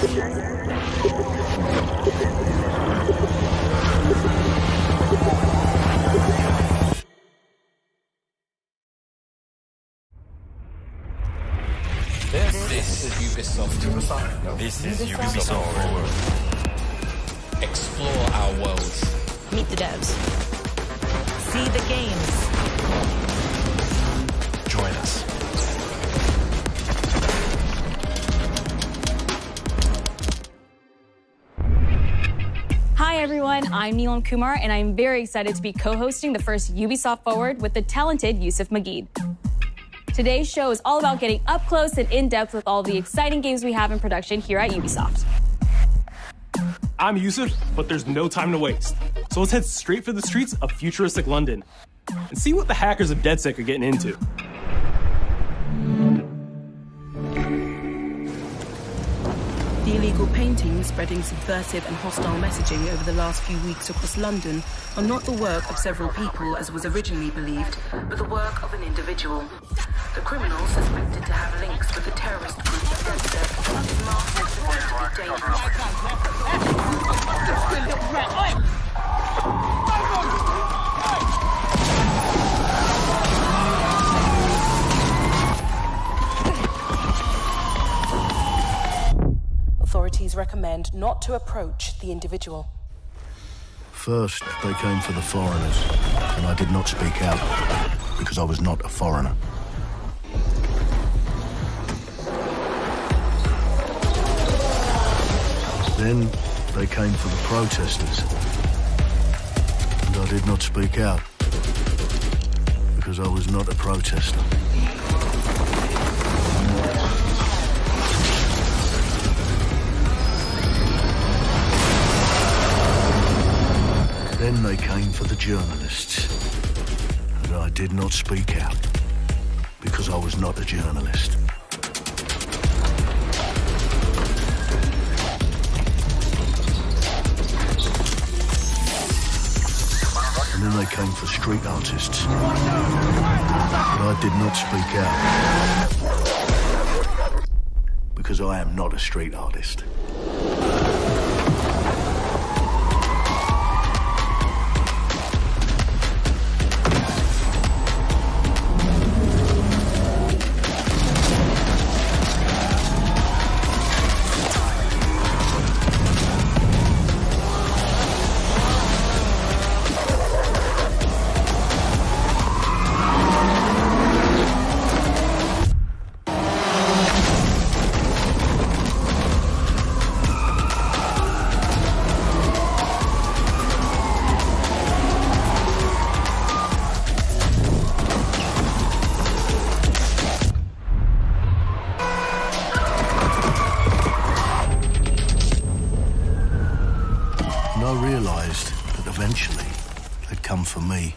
This is Ubisoft. This is Ubisoft Forward. Explore our worlds. Meet the devs. See the games. Join us. Hi everyone, I'm Neelam Kumar, and I'm very excited to be co-hosting the first Ubisoft Forward with the talented Yusuf Mageed. Today's show is all about getting up close and in-depth with all the exciting games we have in production here at Ubisoft. I'm Yusuf, but there's no time to waste. So let's head straight for the streets of futuristic London and see what the hackers of DedSec are getting into. The illegal paintings spreading subversive and hostile messaging over the last few weeks across London are not the work of several people as was originally believed, but the work of an individual. The criminal suspected to have links with the terrorist group DedSec is masked as supposed to be dangerous. Authorities recommend not to approach the individual. First, they came for the foreigners, and I did not speak out because I was not a foreigner. Then, they came for the protesters, and I did not speak out because I was not a protester. Then they came for the journalists, and I did not speak out because I was not a journalist. And then they came for street artists, but I did not speak out because I am not a street artist. Eventually, they'd come for me,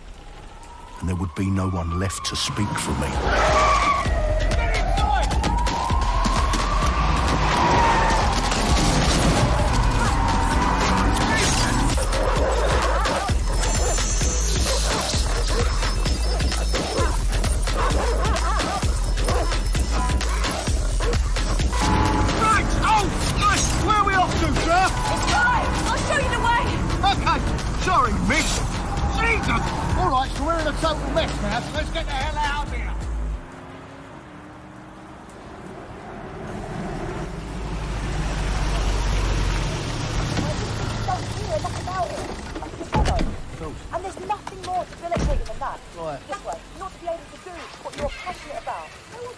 and there would be no one left to speak for me.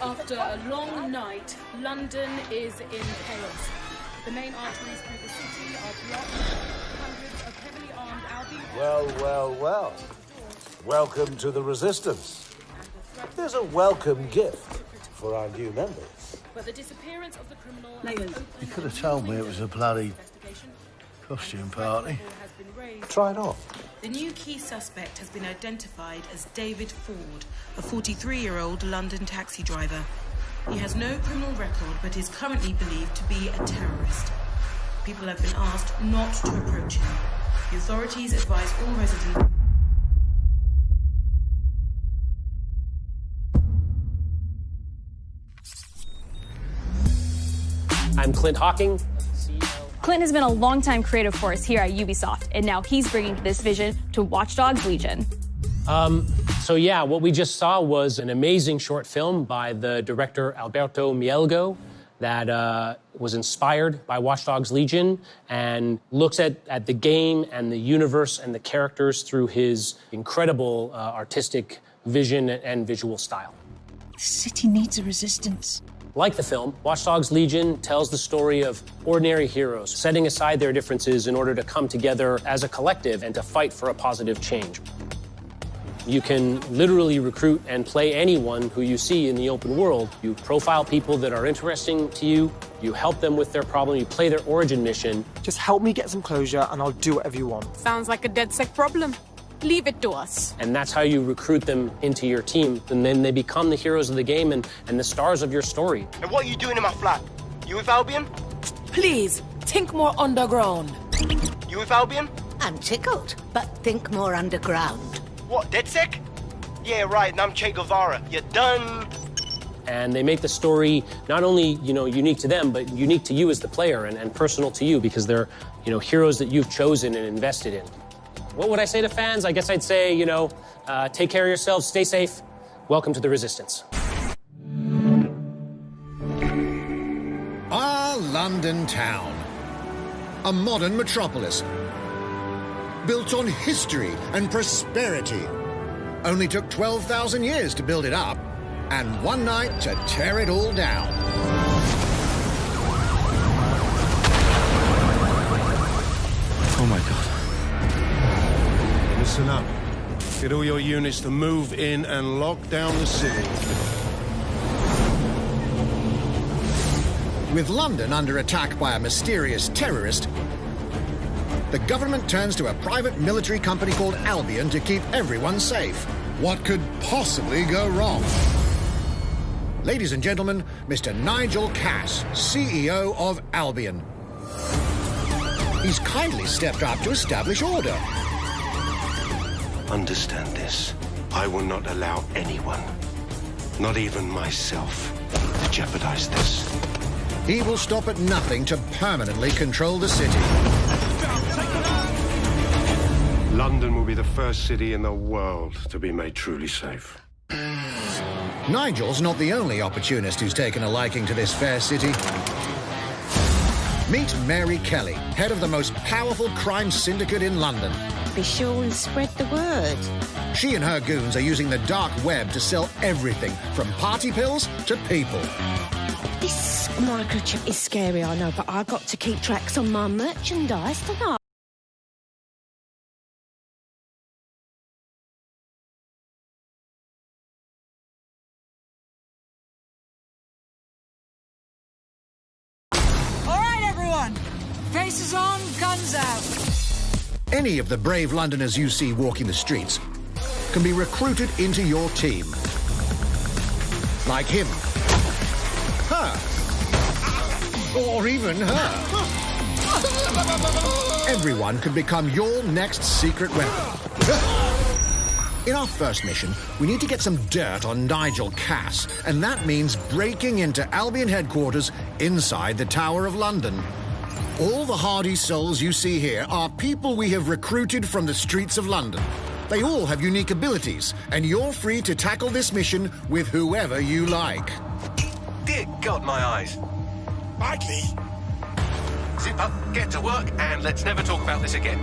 After a long night, London is in chaos. The main arteries through the city are blocked. Hundreds of heavily armed Albion... Well. Welcome to the Resistance. There's a welcome gift for our new members. But the disappearance of the criminal... You could have told me it was a bloody costume party. Try it on. The new key suspect has been identified as David Ford, a 43-year-old London taxi driver. He has no criminal record, but is currently believed to be a terrorist. People have been asked not to approach him. The authorities advise all residents... I'm Clint Hawking, Clint has been a longtime creative force here at Ubisoft, and now he's bringing this vision to Watch Dogs Legion. So yeah, what we just saw was an amazing short film by the director Alberto Mielgo that was inspired by Watch Dogs Legion and looks at the game and the universe and the characters through his incredible artistic vision and visual style. The city needs a resistance. Like the film, Watch Dogs Legion tells the story of ordinary heroes setting aside their differences in order to come together as a collective and to fight for a positive change. You can literally recruit and play anyone who you see in the open world. You profile people that are interesting to you, you help them with their problem, you play their origin mission. Just help me get some closure and I'll do whatever you want. Sounds like a DedSec problem. Leave it to us. And that's how you recruit them into your team. And then they become the heroes of the game and the stars of your story. And what are you doing in my flat? You with Albion? Please, think more underground. You with Albion? I'm tickled, but think more underground. What, DedSec? Yeah, right, and I'm Che Guevara. You're done. And they make the story not only, unique to them, but unique to you as the player and personal to you because they're, heroes that you've chosen and invested in. What would I say to fans? I guess I'd say, take care of yourselves, stay safe. Welcome to the Resistance. Our London town. A modern metropolis. Built on history and prosperity. Only took 12,000 years to build it up, and one night to tear it all down. Oh my God. Listen up. Get all your units to move in and lock down the city. With London under attack by a mysterious terrorist, the government turns to a private military company called Albion to keep everyone safe. What could possibly go wrong? Ladies and gentlemen, Mr. Nigel Cass, CEO of Albion. He's kindly stepped up to establish order. Understand this. I will not allow anyone, not even myself, to jeopardize this. He will stop at nothing to permanently control the city. London will be the first city in the world to be made truly safe. Nigel's not the only opportunist who's taken a liking to this fair city. Meet Mary Kelly, head of the most powerful crime syndicate in London. Be sure and spread the word. She and her goons are using the dark web to sell everything from party pills to people. This microchip is scary, I know, but I got to keep tracks on my merchandise, don't I? All right, everyone. Faces on, guns out. Any of the brave Londoners you see walking the streets can be recruited into your team. Like him. Her. Or even her. Everyone could become your next secret weapon. In our first mission, we need to get some dirt on Nigel Cass, and that means breaking into Albion headquarters inside the Tower of London. All the hardy souls you see here are people we have recruited from the streets of London. They all have unique abilities, and you're free to tackle this mission with whoever you like. Dear God, my eyes. Badly. Zip up, get to work, and let's never talk about this again.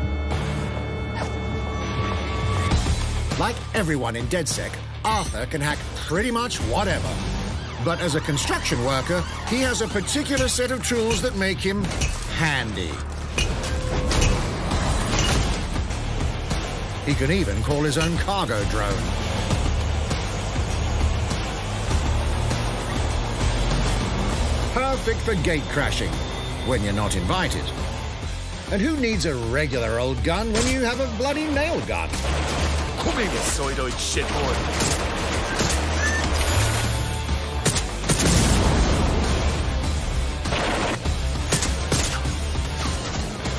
Like everyone in DedSec, Arthur can hack pretty much whatever. But as a construction worker, he has a particular set of tools that make him handy. He can even call his own cargo drone. Perfect for gate crashing, when you're not invited. And who needs a regular old gun when you have a bloody nail gun? Come here, you side-eyed shit boy.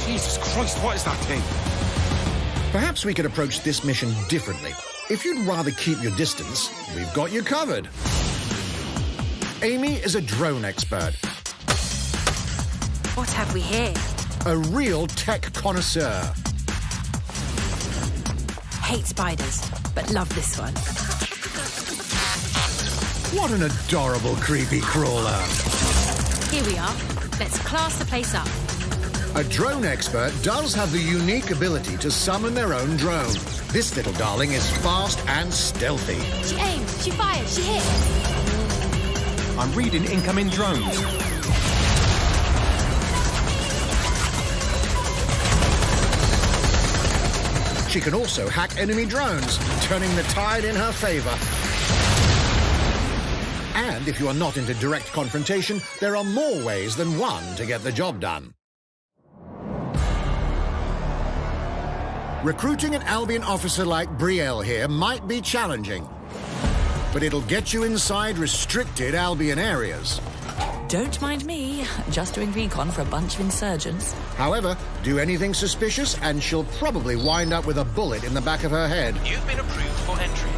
Jesus Christ, what is that thing? Perhaps we could approach this mission differently. If you'd rather keep your distance, we've got you covered. Amy is a drone expert. What have we here? A real tech connoisseur. Hate spiders, but love this one. What an adorable creepy crawler. Here we are. Let's class the place up. A drone expert does have the unique ability to summon their own drone. This little darling is fast and stealthy. She aimed, she fired, she hit. I'm reading incoming drones. She can also hack enemy drones, turning the tide in her favor. And if you are not into direct confrontation, there are more ways than one to get the job done. Recruiting an Albion officer like Brielle here might be challenging, but it'll get you inside restricted Albion areas. Don't mind me, just doing recon for a bunch of insurgents. However, do anything suspicious and she'll probably wind up with a bullet in the back of her head. You've been approved for entry.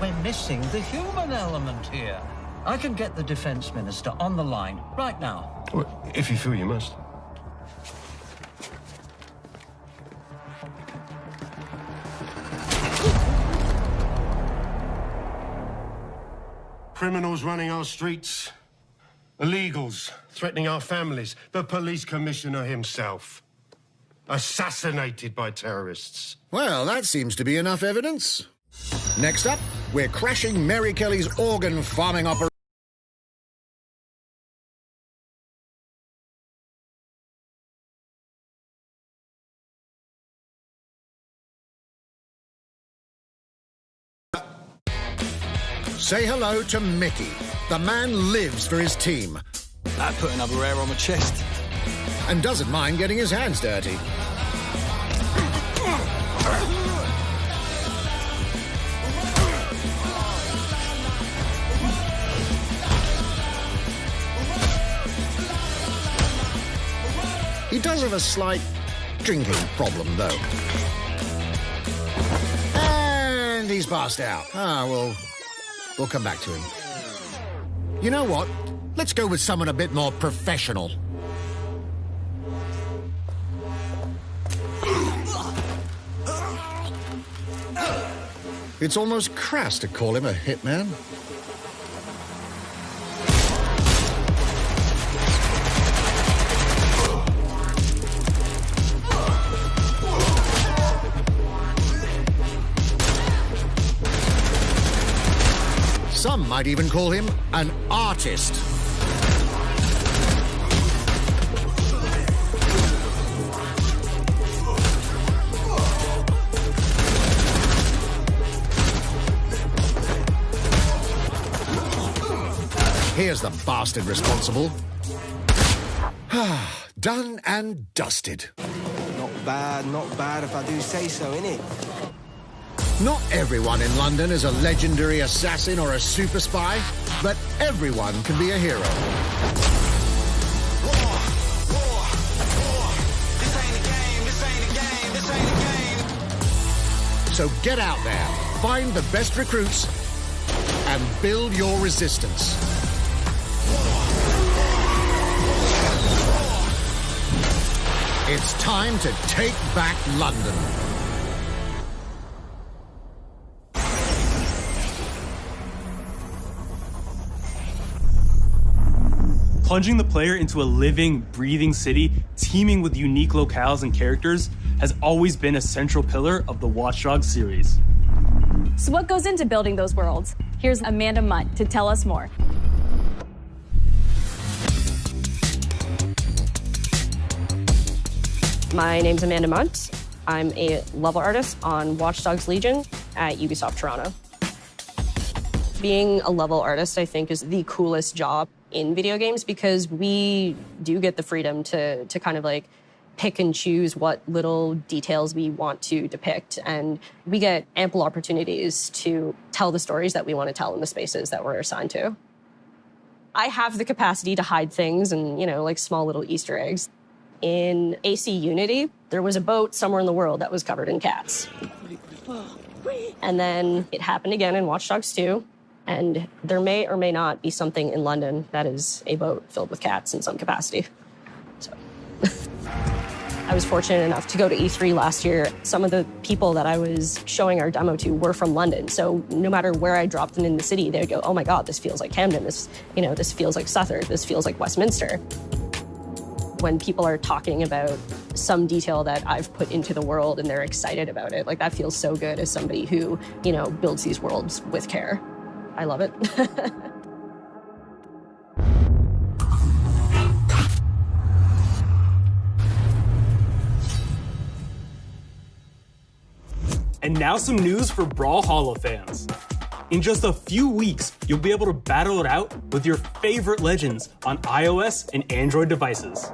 We're missing the human element here. I can get the Defence Minister on the line right now. Well, if you feel you must. Criminals running our streets, illegals threatening our families, the police commissioner himself, assassinated by terrorists. Well, that seems to be enough evidence. Next up, we're crashing Mary Kelly's organ farming operation. Say hello to Mickey. The man lives for his team. That put another hair on my chest. And doesn't mind getting his hands dirty. He does have a slight drinking problem, though. And he's passed out. Well, we'll come back to him. You know what? Let's go with someone a bit more professional. It's almost crass to call him a hitman. Some might even call him an artist. Here's the bastard responsible. Done and dusted. Not bad if I do say so, innit? Not everyone in London is a legendary assassin or a super spy, but everyone can be a hero. So get out there, find the best recruits, and build your resistance. It's time to take back London. Plunging the player into a living, breathing city teeming with unique locales and characters has always been a central pillar of the Watch Dogs series. So what goes into building those worlds? Here's Amanda Munt to tell us more. My name's Amanda Munt. I'm a level artist on Watch Dogs Legion at Ubisoft Toronto. Being a level artist, I think, is the coolest job in video games because we do get the freedom to kind of like pick and choose what little details we want to depict. And we get ample opportunities to tell the stories that we want to tell in the spaces that we're assigned to. I have the capacity to hide things and, like small little Easter eggs. In AC Unity, there was a boat somewhere in the world that was covered in cats. And then it happened again in Watch Dogs 2. And there may or may not be something in London that is a boat filled with cats in some capacity. So I was fortunate enough to go to E3 last year. Some of the people that I was showing our demo to were from London. So no matter where I dropped them in the city, they'd go, oh my God, this feels like Camden. This feels like Southwark. This feels like Westminster. When people are talking about some detail that I've put into the world and they're excited about it, like that feels so good as somebody who, builds these worlds with care. I love it. And now some news for Brawlhalla fans. In just a few weeks, you'll be able to battle it out with your favorite legends on iOS and Android devices.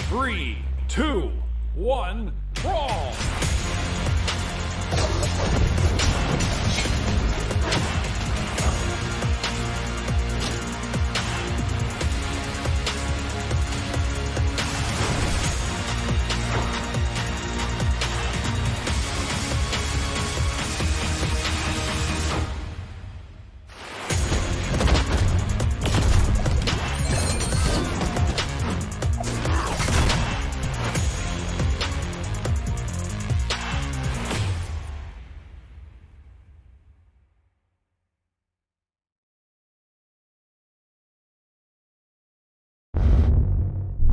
Three, 2, 1, brawl!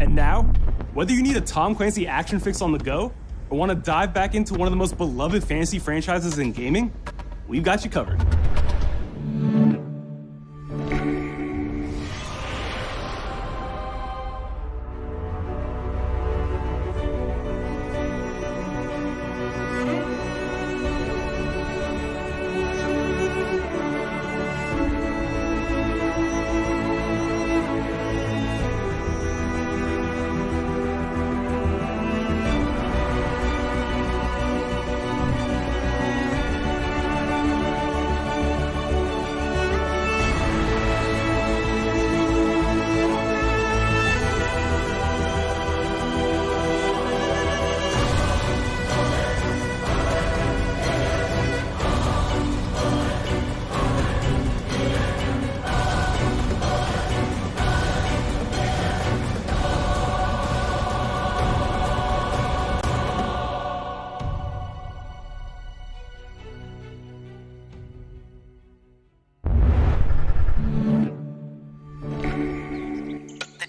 And now, whether you need a Tom Clancy action fix on the go, or want to dive back into one of the most beloved fantasy franchises in gaming, we've got you covered.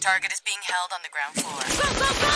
Target is being held on the ground floor. Go, go, go!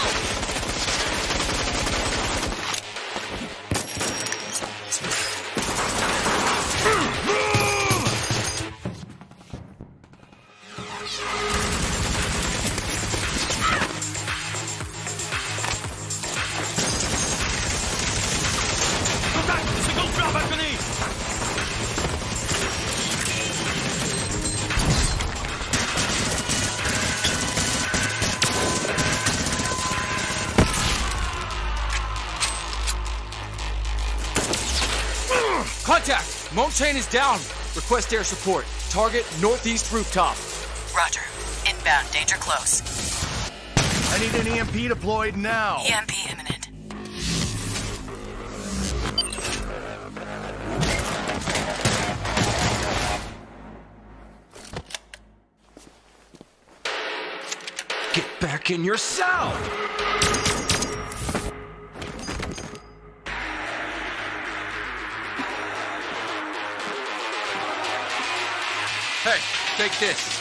Contact! Monk chain is down. Request air support. Target northeast rooftop. Roger. Inbound. Danger close. I need an EMP deployed now. EMP imminent. Get back in your cell! Hey, take this.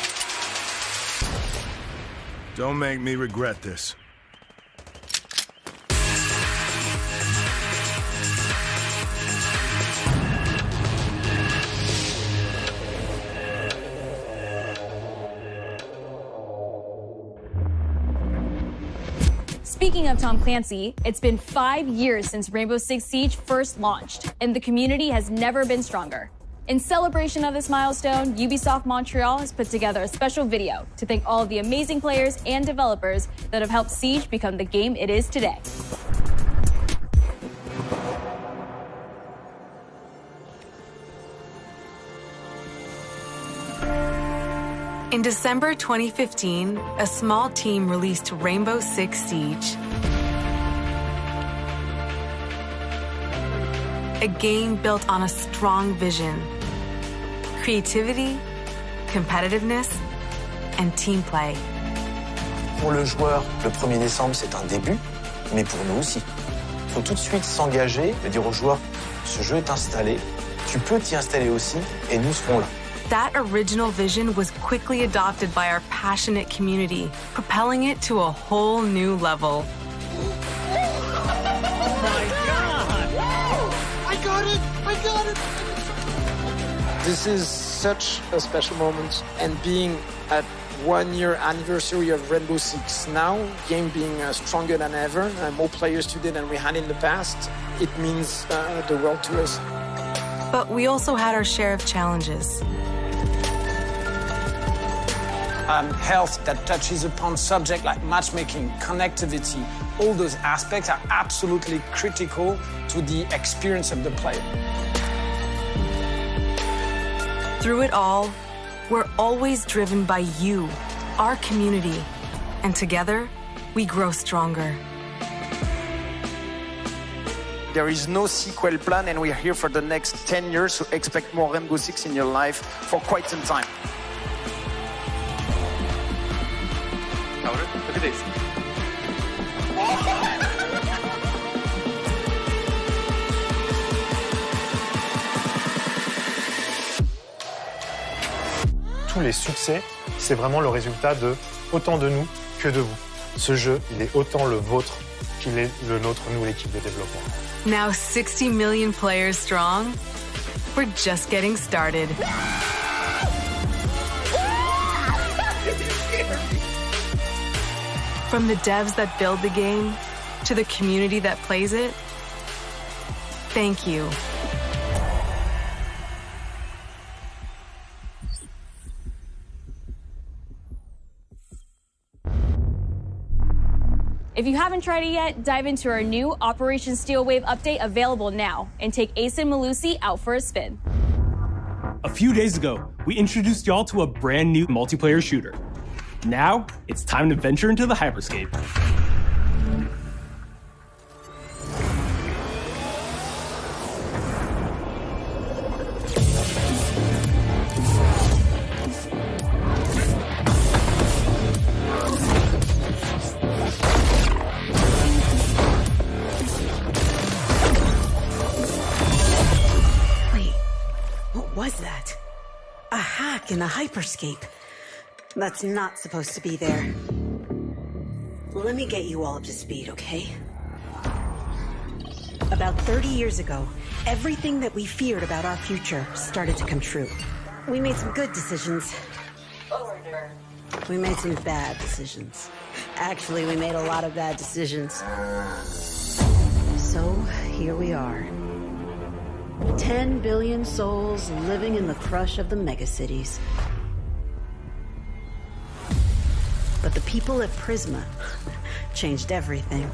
Don't make me regret this. Speaking of Tom Clancy, it's been 5 years since Rainbow Six Siege first launched, and the community has never been stronger. In celebration of this milestone, Ubisoft Montreal has put together a special video to thank all of the amazing players and developers that have helped Siege become the game it is today. In December 2015, a small team released Rainbow Six Siege. A game built on a strong vision, creativity, competitiveness, and team play. Pour le joueur, le 1er décembre, c'est un début, mais pour nous aussi. Il faut tout de suite s'engager et dire aux joueurs, ce jeu est installé, tu peux t'y installer aussi, et nous serons là. That original vision was quickly adopted by our passionate community, propelling it to a whole new level. I got it! This is such a special moment, and being at 1 year anniversary of Rainbow Six now, game being stronger than ever, more players today than we had in the past, it means the world to us. But we also had our share of challenges. Health that touches upon subjects like matchmaking, connectivity, all those aspects are absolutely critical to the experience of the player. Through it all, we're always driven by you, our community, and together, we grow stronger. There is no sequel plan, and we're here for the next 10 years, so expect more Rainbow Six in your life for quite some time. Look at this. Tous les succès, c'est vraiment le résultat de autant de nous que de vous. Ce jeu, il est autant le vôtre qu'il est le nôtre, nous, l'équipe de développement. Now 60 million players strong, we're just getting started. From the devs that build the game to the community that plays it, thank you. If you haven't tried it yet, dive into our new Operation Steel Wave update available now and take Ace and Malusi out for a spin. A few days ago, we introduced y'all to a brand new multiplayer shooter. Now, it's time to venture into the hyperscape. What was that? A hack in the hyperscape. That's not supposed to be there. Let me get you all up to speed, okay? About 30 years ago, everything that we feared about our future started to come true. We made some good decisions. We made some bad decisions. Actually, we made a lot of bad decisions. So, here we are. 10 billion souls living in the crush of the megacities. But the people at Prisma changed everything.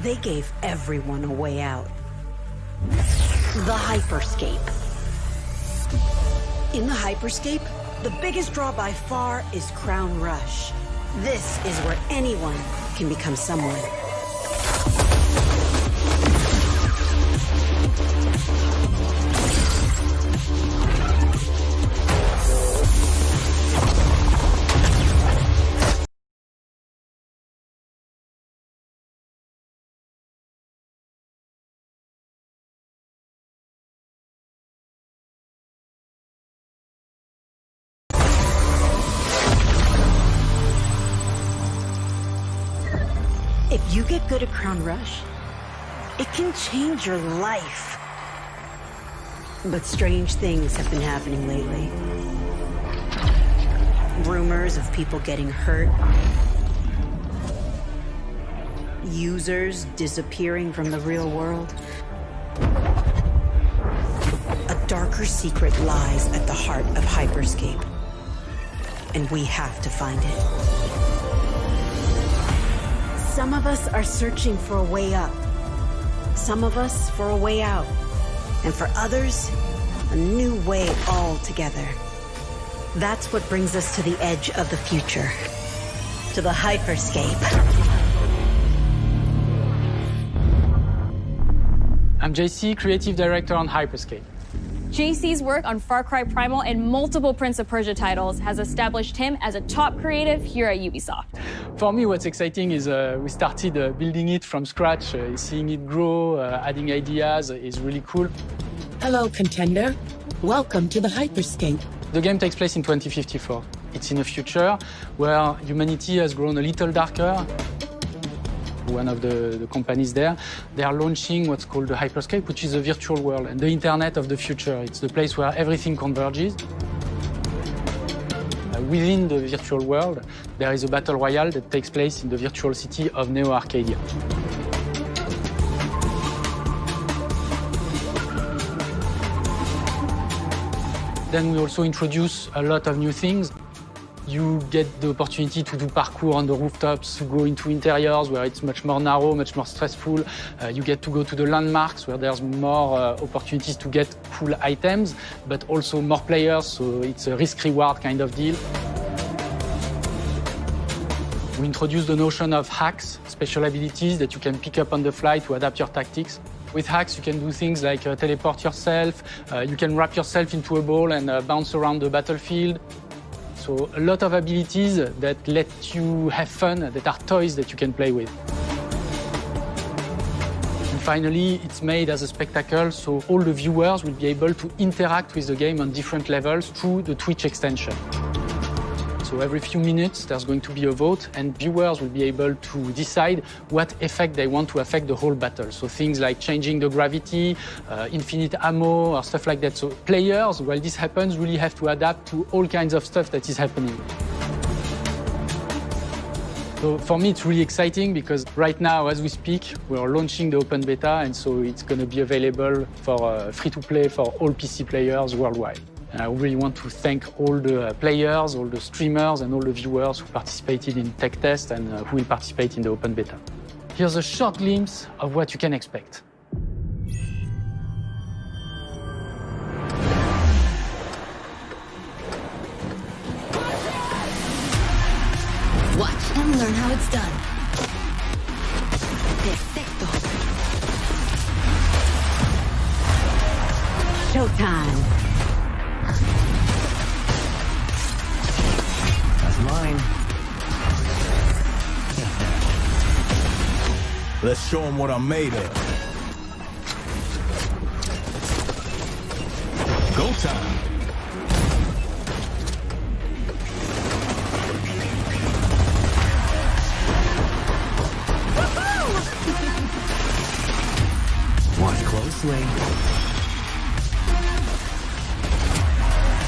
They gave everyone a way out. The hyperscape. In the hyperscape, the biggest draw by far is Crown Rush. This is where anyone can become someone. If you get good at Crown Rush, it can change your life. But strange things have been happening lately. Rumors of people getting hurt. Users disappearing from the real world. A darker secret lies at the heart of Hyperscape. And we have to find it. Some of us are searching for a way up. Some of us for a way out. And for others, a new way altogether. That's what brings us to the edge of the future. To the hyperscape. I'm JC, Creative Director on Hyperscape. JC's work on Far Cry Primal and multiple Prince of Persia titles has established him as a top creative here at Ubisoft. For me, what's exciting is we started building it from scratch. Seeing it grow, adding ideas is really cool. Hello, contender. Welcome to the Hyperscape. The game takes place in 2054. It's in a future where humanity has grown a little darker. One of the companies there, they are launching what's called the Hyperscape, which is a virtual world and the internet of the future. It's the place where everything converges. Within the virtual world, there is a battle royale that takes place in the virtual city of Neo Arcadia. Then we also introduce a lot of new things. You get the opportunity to do parkour on the rooftops, to go into interiors where it's much more narrow, much more stressful. You get to go to the landmarks where there's more opportunities to get cool items, but also more players, so it's a risk-reward kind of deal. We introduce the notion of hacks, special abilities that you can pick up on the fly to adapt your tactics. With hacks, you can do things like teleport yourself, you can wrap yourself into a ball and bounce around the battlefield. So a lot of abilities that let you have fun, that are toys that you can play with. And finally, it's made as a spectacle, so all the viewers will be able to interact with the game on different levels through the Twitch extension. So every few minutes, there's going to be a vote, and viewers will be able to decide what effect they want to affect the whole battle. So things like changing the gravity, infinite ammo, or stuff like that. So players, while this happens, really have to adapt to all kinds of stuff that is happening. So for me, it's really exciting because right now, as we speak, we're launching the open beta, and so it's going to be available for free-to-play for all PC players worldwide. And I really want to thank all the players, all the streamers, and all the viewers who participated in tech test and who will participate in the open beta. Here's a short glimpse of what you can expect. Watch and learn how it's done. Perfecto. Showtime. Mine. Let's show them what I'm made of. Go time. Watch closely.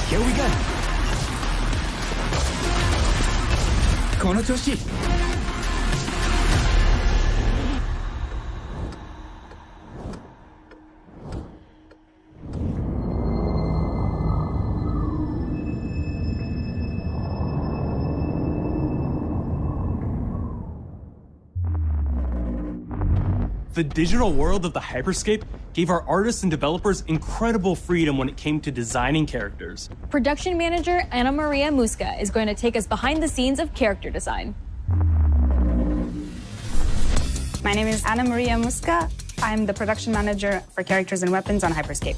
Here we go. この調子。The digital world of the Hyperscape gave our artists and developers incredible freedom when it came to designing characters. Production manager Ana Maria Musca is going to take us behind the scenes of character design. My name is Ana Maria Musca. I'm the production manager for characters and weapons on Hyperscape.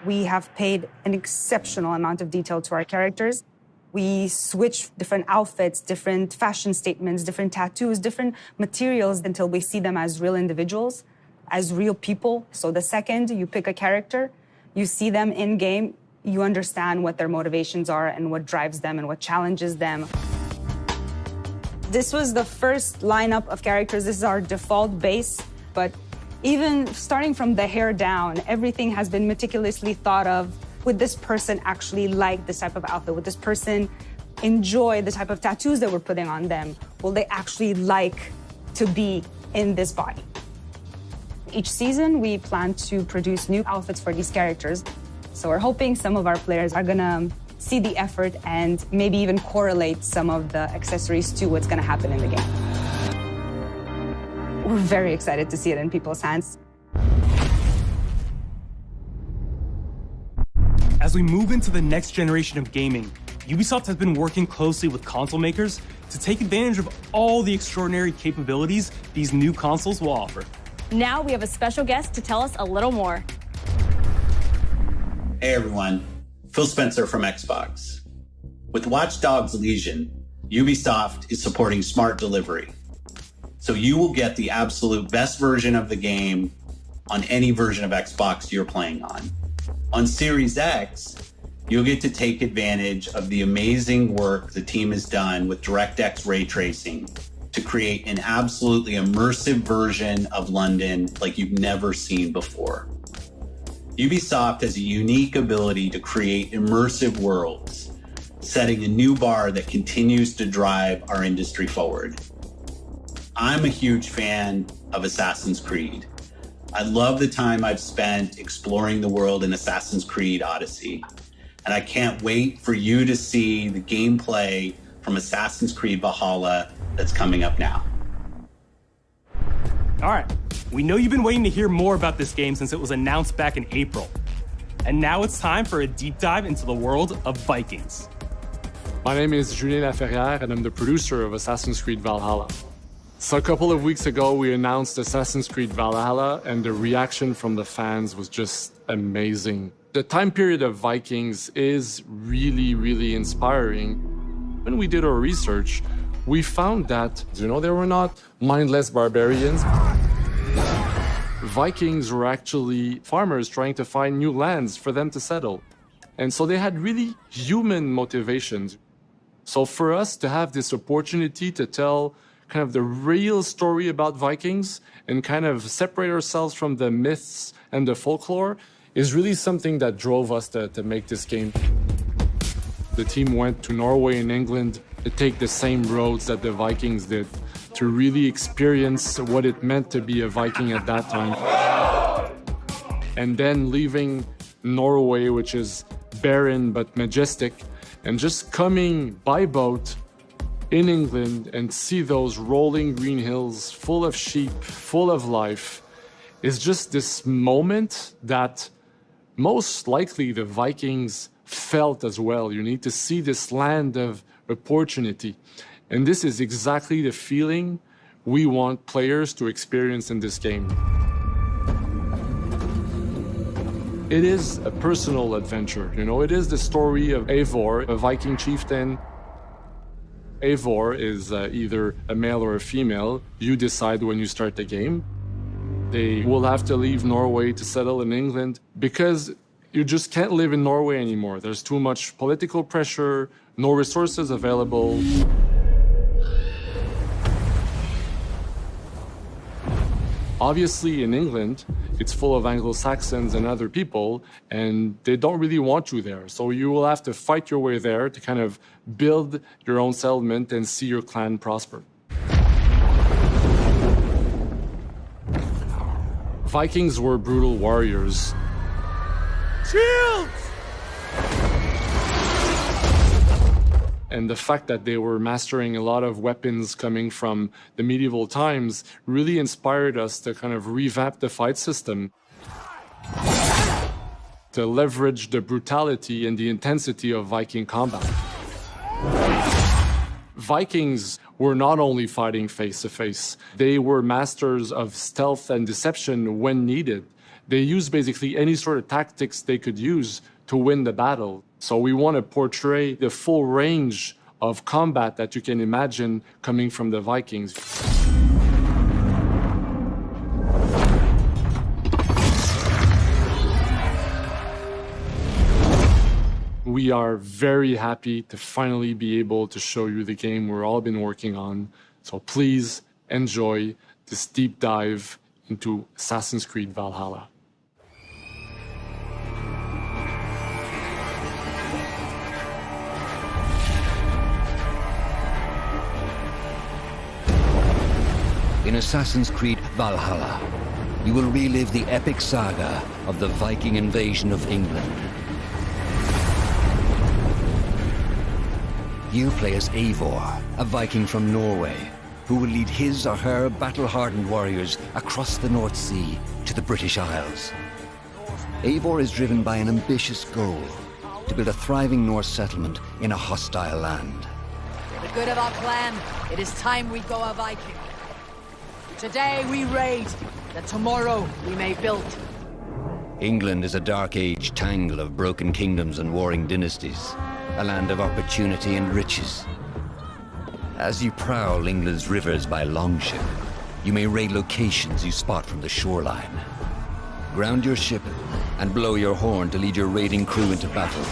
We have paid an exceptional amount of detail to our characters. We switch different outfits, different fashion statements, different tattoos, different materials until we see them as real individuals, as real people. So the second you pick a character, you see them in game, you understand what their motivations are and what drives them and what challenges them. This was the first lineup of characters. This is our default base, but even starting from the hair down, everything has been meticulously thought of. Would this person actually like this type of outfit? Would this person enjoy the type of tattoos that we're putting on them? Will they actually like to be in this body? Each season, we plan to produce new outfits for these characters. So we're hoping some of our players are gonna see the effort and maybe even correlate some of the accessories to what's gonna happen in the game. We're very excited to see it in people's hands. As we move into the next generation of gaming, Ubisoft has been working closely with console makers to take advantage of all the extraordinary capabilities these new consoles will offer. Now we have a special guest to tell us a little more. Hey everyone, Phil Spencer from Xbox. With Watch Dogs Legion, Ubisoft is supporting smart delivery. So you will get the absolute best version of the game on any version of Xbox you're playing on. On Series X, you'll get to take advantage of the amazing work the team has done with DirectX ray tracing to create an absolutely immersive version of London like you've never seen before. Ubisoft has a unique ability to create immersive worlds, setting a new bar that continues to drive our industry forward. I'm a huge fan of Assassin's Creed. I love the time I've spent exploring the world in Assassin's Creed Odyssey, and I can't wait for you to see the gameplay from Assassin's Creed Valhalla that's coming up now. All right, we know you've been waiting to hear more about this game since it was announced back in April. And now it's time for a deep dive into the world of Vikings. My name is Julien Laferrière, and I'm the producer of Assassin's Creed Valhalla. So a couple of weeks ago, we announced Assassin's Creed Valhalla, and the reaction from the fans was just amazing. The time period of Vikings is really, really inspiring. When we did our research, we found that, they were not mindless barbarians. Vikings were actually farmers trying to find new lands for them to settle. And so they had really human motivations. So for us to have this opportunity to tell kind of the real story about Vikings and kind of separate ourselves from the myths and the folklore is really something that drove us to make this game. The team went to Norway and England to take the same roads that the Vikings did, to really experience what it meant to be a Viking at that time. And then leaving Norway, which is barren but majestic, and just coming by boat in England and see those rolling green hills full of sheep, full of life, is just this moment that most likely the Vikings felt as well. You need to see this land of opportunity. And this is exactly the feeling we want players to experience in this game. It is a personal adventure, it is the story of Eivor, a Viking chieftain. Eivor is either a male or a female. You decide when you start the game. They will have to leave Norway to settle in England because you just can't live in Norway anymore. There's too much political pressure, no resources available. Obviously, in England, it's full of Anglo-Saxons and other people, and they don't really want you there. So you will have to fight your way there to kind of build your own settlement and see your clan prosper. Vikings were brutal warriors. Shields! And the fact that they were mastering a lot of weapons coming from the medieval times really inspired us to kind of revamp the fight system, to leverage the brutality and the intensity of Viking combat. Vikings were not only fighting face-to-face, they were masters of stealth and deception when needed. They used basically any sort of tactics they could use to win the battle. So we want to portray the full range of combat that you can imagine coming from the Vikings. We are very happy to finally be able to show you the game we've all been working on. So please enjoy this deep dive into Assassin's Creed Valhalla. In Assassin's Creed Valhalla, you will relive the epic saga of the Viking invasion of England. You play as Eivor, a Viking from Norway, who will lead his or her battle-hardened warriors across the North Sea to the British Isles. Eivor is driven by an ambitious goal, to build a thriving Norse settlement in a hostile land. For the good of our clan, it is time we go a Viking. Today we raid, that tomorrow we may build. England is a dark age tangle of broken kingdoms and warring dynasties, a land of opportunity and riches. As you prowl England's rivers by longship, you may raid locations you spot from the shoreline. Ground your ship and blow your horn to lead your raiding crew into battle.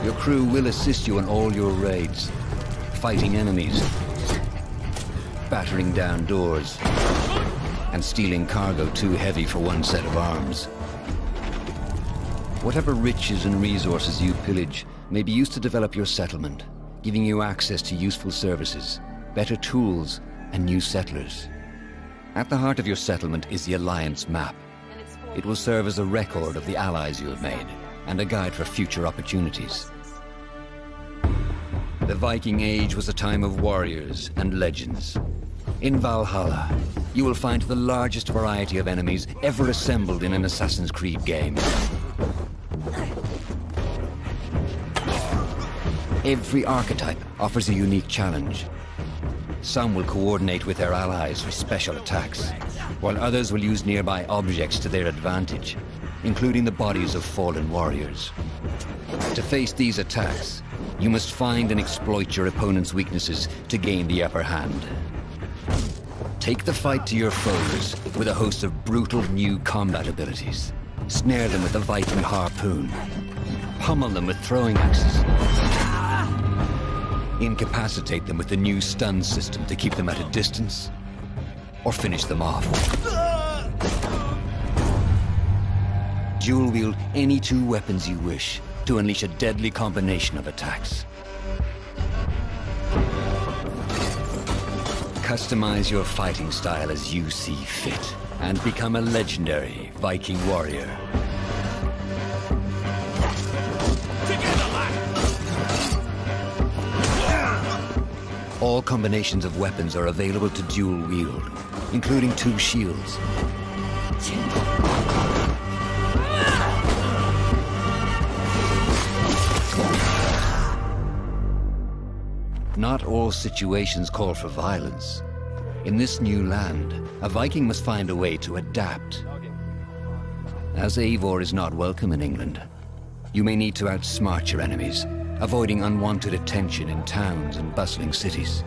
Your crew will assist you in all your raids, fighting enemies, battering down doors, and stealing cargo too heavy for one set of arms. Whatever riches and resources you pillage may be used to develop your settlement, giving you access to useful services, better tools, and new settlers. At the heart of your settlement is the Alliance map. It will serve as a record of the allies you have made, and a guide for future opportunities. The Viking Age was a time of warriors and legends. In Valhalla, you will find the largest variety of enemies ever assembled in an Assassin's Creed game. Every archetype offers a unique challenge. Some will coordinate with their allies for special attacks, while others will use nearby objects to their advantage, including the bodies of fallen warriors. To face these attacks, you must find and exploit your opponent's weaknesses to gain the upper hand. Take the fight to your foes with a host of brutal new combat abilities. Snare them with the Viking harpoon. Pummel them with throwing axes. Incapacitate them with the new stun system to keep them at a distance, or finish them off. Dual wield any two weapons you wish to unleash a deadly combination of attacks. Customize your fighting style as you see fit, and become a legendary Viking warrior. All combinations of weapons are available to dual wield, including two shields. Not all situations call for violence. In this new land, a Viking must find a way to adapt. As Eivor is not welcome in England, you may need to outsmart your enemies, avoiding unwanted attention in towns and bustling cities.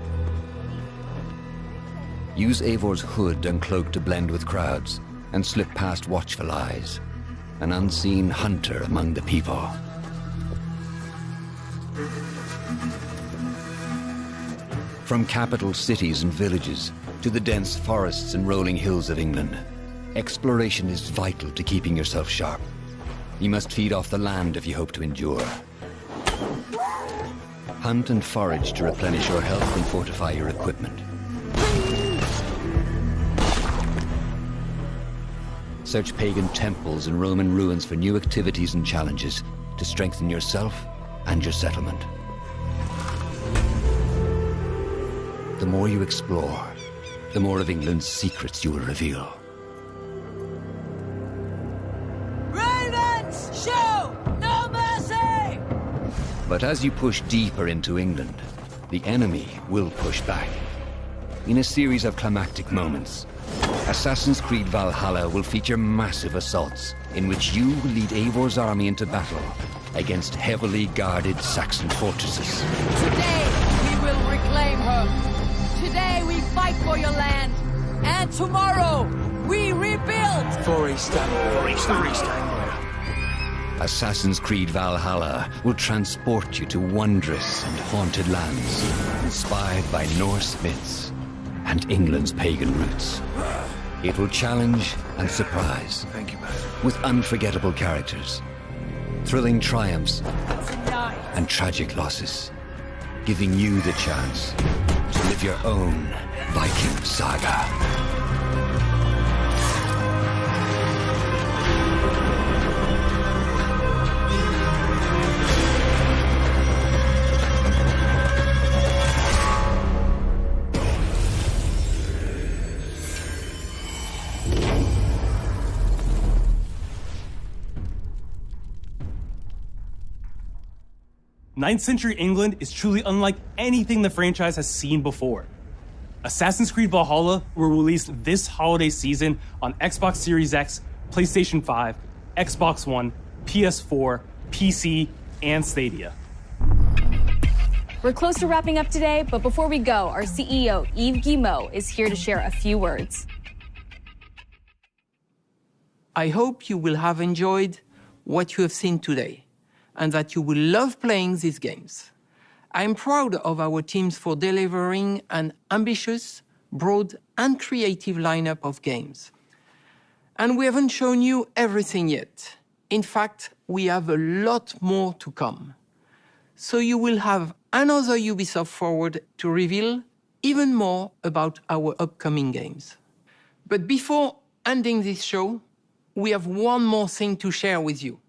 Use Eivor's hood and cloak to blend with crowds, and slip past watchful eyes, an unseen hunter among the people. From capital cities and villages to the dense forests and rolling hills of England, exploration is vital to keeping yourself sharp. You must feed off the land if you hope to endure. Hunt and forage to replenish your health and fortify your equipment. Search pagan temples and Roman ruins for new activities and challenges to strengthen yourself and your settlement. The more you explore, the more of England's secrets you will reveal. Ravens, show no mercy! But as you push deeper into England, the enemy will push back. In a series of climactic moments, Assassin's Creed Valhalla will feature massive assaults in which you will lead Eivor's army into battle against heavily guarded Saxon fortresses. Today, we will reclaim her. Today, we fight for your land. And tomorrow, we rebuild. For Easter. Assassin's Creed Valhalla will transport you to wondrous and haunted lands, inspired by Norse myths and England's pagan roots. It will challenge and surprise. Thank you, man. With unforgettable characters, thrilling triumphs, and tragic losses, giving you the chance to live your own Viking saga. 9th century England is truly unlike anything the franchise has seen before. Assassin's Creed Valhalla will release this holiday season on Xbox Series X, PlayStation 5, Xbox One, PS4, PC, and Stadia. We're close to wrapping up today, but before we go, our CEO, Yves Guillemot, is here to share a few words. I hope you will have enjoyed what you have seen today, and that you will love playing these games. I'm proud of our teams for delivering an ambitious, broad, and creative lineup of games. And we haven't shown you everything yet. In fact, we have a lot more to come. So you will have another Ubisoft Forward to reveal even more about our upcoming games. But before ending this show, we have one more thing to share with you.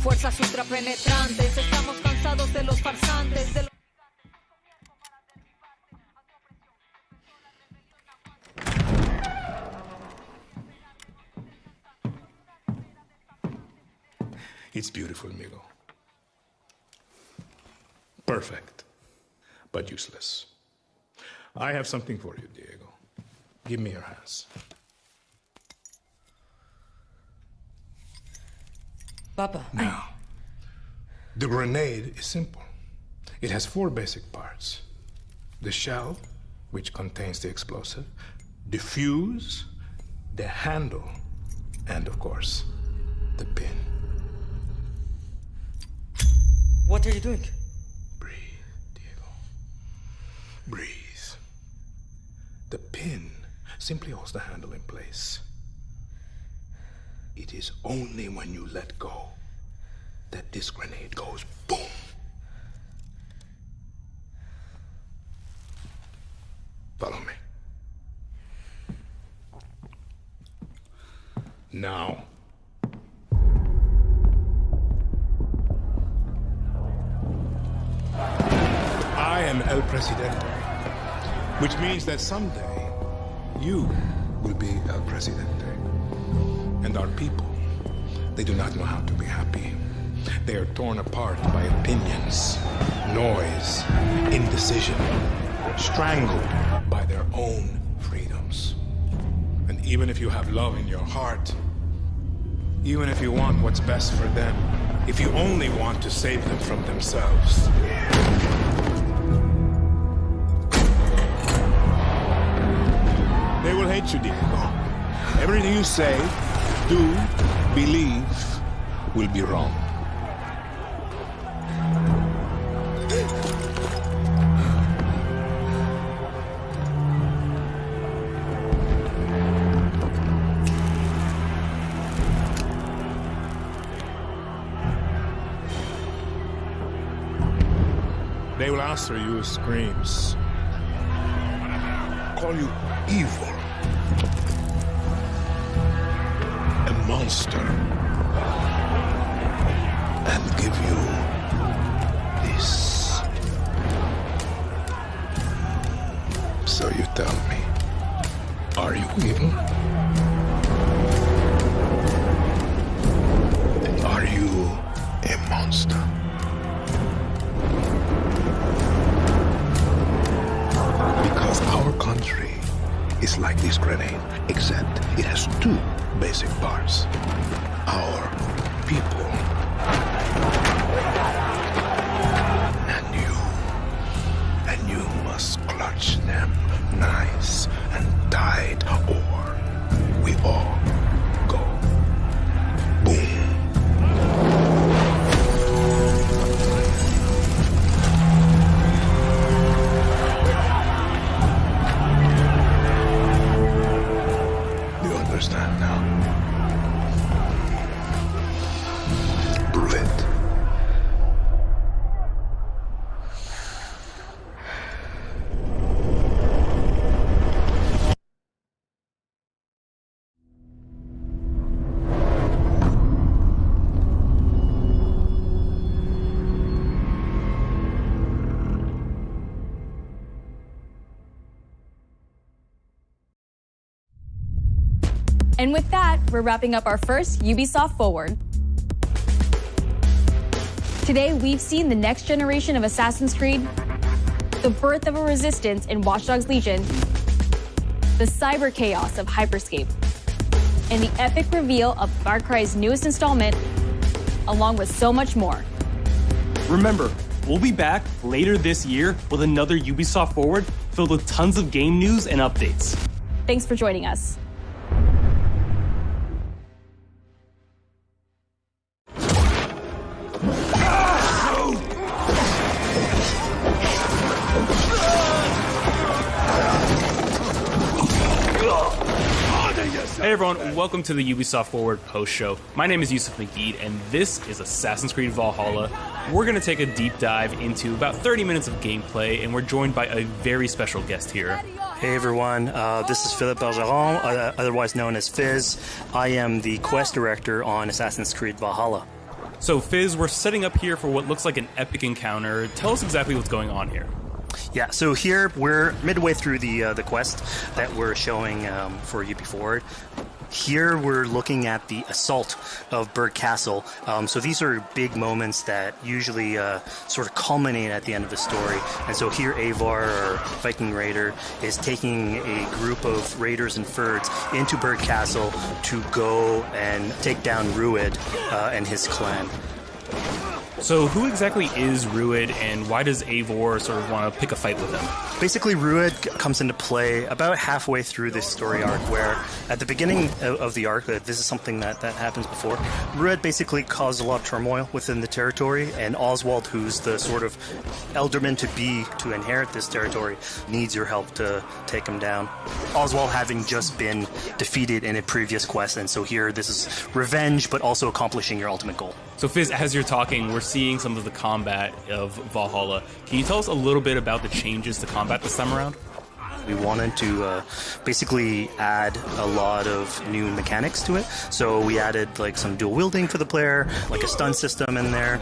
Fuerzas ultrapenetrantes, estamos cansados de los farsantes, de los... It's beautiful, Migo. Perfect, but useless. I have something for you, Diego. Give me your hands. Papa. Now, the grenade is simple. It has 4 basic parts. The shell, which contains the explosive, the fuse, the handle, and of course, the pin. What are you doing? Breathe, Diego. Breathe. The pin simply holds the handle in place. It is only when you let go that this grenade goes boom. Follow me. Now. I am El Presidente, which means that someday you will be El Presidente. And our people, they do not know how to be happy. They are torn apart by opinions, noise, indecision, strangled by their own freedoms. And even if you have love in your heart, even if you want what's best for them, if you only want to save them from themselves, they will hate you, Diego. Everything you say, do, believe, will be wrong. They will answer you with screams, call you evil, a monster, and give you this. So you tell me, are you evil? Are you a monster? Because our country is like this grenade, except it has two basic parts. Our people and you must clutch them nice and tight, or we all go boom. Understand now. Bullet. And with that, we're wrapping up our first Ubisoft Forward. Today, we've seen the next generation of Assassin's Creed, the birth of a resistance in Watch Dogs Legion, the cyber chaos of Hyperscape, and the epic reveal of Far Cry's newest installment, along with so much more. Remember, we'll be back later this year with another Ubisoft Forward filled with tons of game news and updates. Thanks for joining us. Hey everyone, welcome to the Ubisoft Forward post-show. My name is Yusuf Magid, and this is Assassin's Creed Valhalla. We're going to take a deep dive into about 30 minutes of gameplay, and we're joined by a very special guest here. Hey everyone, this is Philippe Bergeron, otherwise known as Fizz. I am the quest director on Assassin's Creed Valhalla. So Fizz, we're setting up here for what looks like an epic encounter. Tell us exactly what's going on here. Yeah, so here we're midway through the quest that we're showing for UB Forward. Here we're looking at the assault of Berg Castle. So these are big moments that usually sort of culminate at the end of the story. And so here Eivor, our Viking raider, is taking a group of raiders and Fyrds into Berg Castle to go and take down Rued and his clan. So who exactly is Rued, and why does Eivor sort of want to pick a fight with him? Basically, Rued comes into play about halfway through this story arc, where at the beginning of the arc, this is something that happens before, Rued basically caused a lot of turmoil within the territory, and Oswald, who's the sort of elderman to inherit this territory, needs your help to take him down. Oswald having just been defeated in a previous quest, and so here this is revenge, but also accomplishing your ultimate goal. So Fizz, as you're talking, we're seeing some of the combat of Valhalla. Can you tell us a little bit about the changes to combat this time around? We wanted to basically add a lot of new mechanics to it. So we added like some dual wielding for the player, like a stun system in there.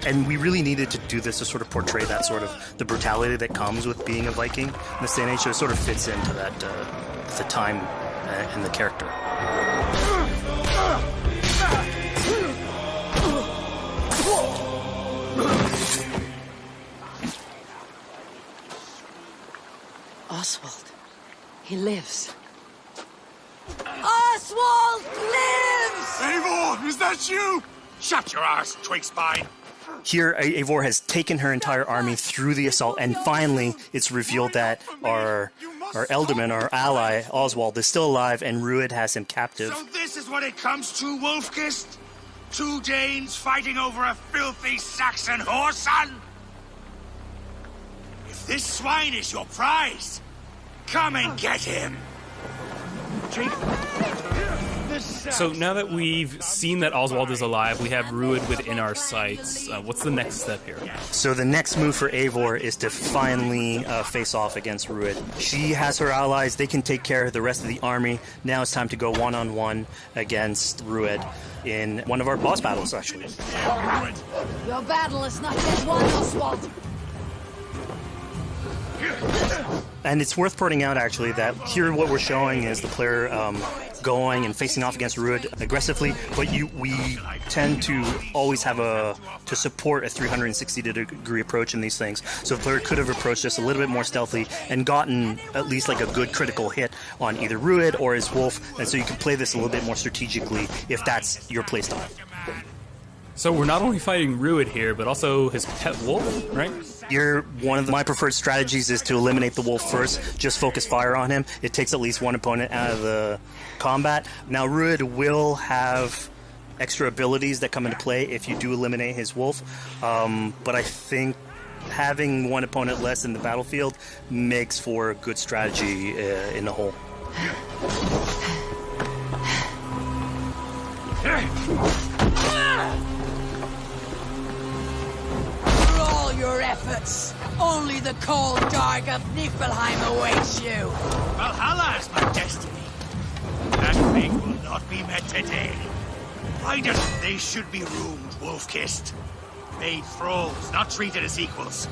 And we really needed to do this to sort of portray that sort of the brutality that comes with being a Viking in this day and age. So it sort of fits into that, the time and the character. Oswald. He lives. Oswald lives! Eivor, is that you? Shut your ass, twig spine. Here, Eivor has taken her entire army through the assault, and finally it's revealed that our Elderman, our ally, Oswald, is still alive, and Rued has him captive. So this is what it comes to, Wolfkist? 2 Danes fighting over a filthy Saxon whoreson? If this swine is your prize, come and get him! So now that we've seen that Oswald is alive, we have Rued within our sights. What's the next step here? So the next move for Eivor is to finally face off against Rued. She has her allies. They can take care of the rest of the army. Now it's time to go one-on-one against Rued in one of our boss battles, actually. Your battle is not yet won, Oswald. And it's worth pointing out, actually, that here what we're showing is the player going and facing off against Rued aggressively, but we tend to always have to support a 360-degree approach in these things. So the player could have approached this a little bit more stealthily and gotten at least like a good critical hit on either Rued or his wolf, and so you can play this a little bit more strategically if that's your playstyle. So we're not only fighting Rued here, but also his pet wolf, right? One of my preferred strategies is to eliminate the wolf first, just focus fire on him. It takes at least one opponent out of the combat. Now, Rued will have extra abilities that come into play if you do eliminate his wolf, but I think having one opponent less in the battlefield makes for a good strategy in the whole. Your efforts. Only the cold dark of Niflheim awaits you. Valhalla is my destiny. That fate will not be met today. Riders, they should be roomed, wolf-kissed. Made thralls, not treated as equals.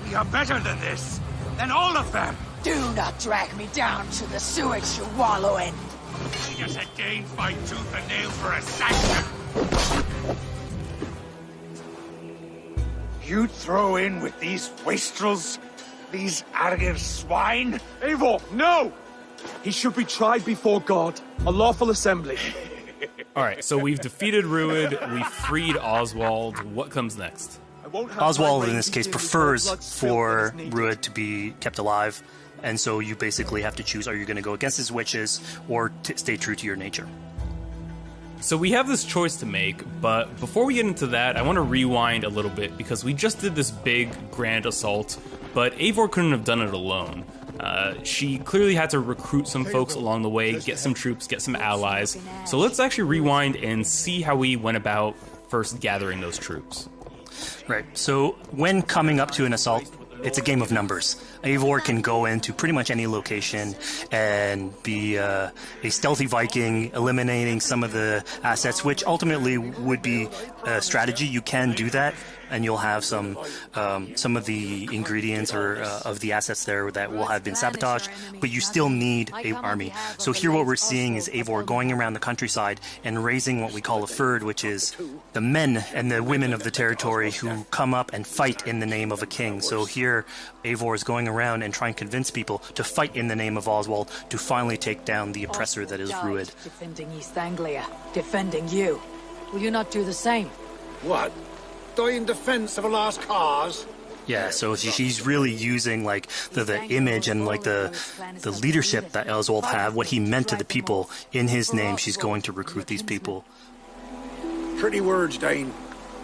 We are better than this. Than all of them. Do not drag me down to the sewage you wallow in. We just a Dane fight tooth and nail for a Saxon. You'd throw in with these wastrels? These arrogant swine? Eivor, no! He should be tried before God. A lawful assembly. Alright, so we've defeated Rued, we freed Oswald. What comes next? Oswald, in this case, prefers for Rued to be kept alive, and so you basically have to choose, are you going to go against his wishes or stay true to your nature? So we have this choice to make, but before we get into that, I want to rewind a little bit because we just did this big, grand assault, but Eivor couldn't have done it alone. She clearly had to recruit some folks along the way, get some troops, get some allies. So let's actually rewind and see how we went about first gathering those troops. Right, so when coming up to an assault, it's a game of numbers. Eivor can go into pretty much any location and be a stealthy Viking, eliminating some of the assets, which ultimately would be a strategy. You can do that, and you'll have some of the ingredients or of the assets there that will have been sabotaged, but you still need an army. So here what we're seeing is Eivor going around the countryside and raising what we call a fyrd, which is the men and the women of the territory who come up and fight in the name of a king. So here Eivor is going around and trying to convince people to fight in the name of Oswald to finally take down the oppressor that is Rued. Defending East Anglia, defending you. Will you not do the same? What? Die in defense of a lost cause? Yeah, so she's really using like the image and like the leadership that Oswald had, what he meant to the people in his name. She's going to recruit these people. Pretty words, Dane.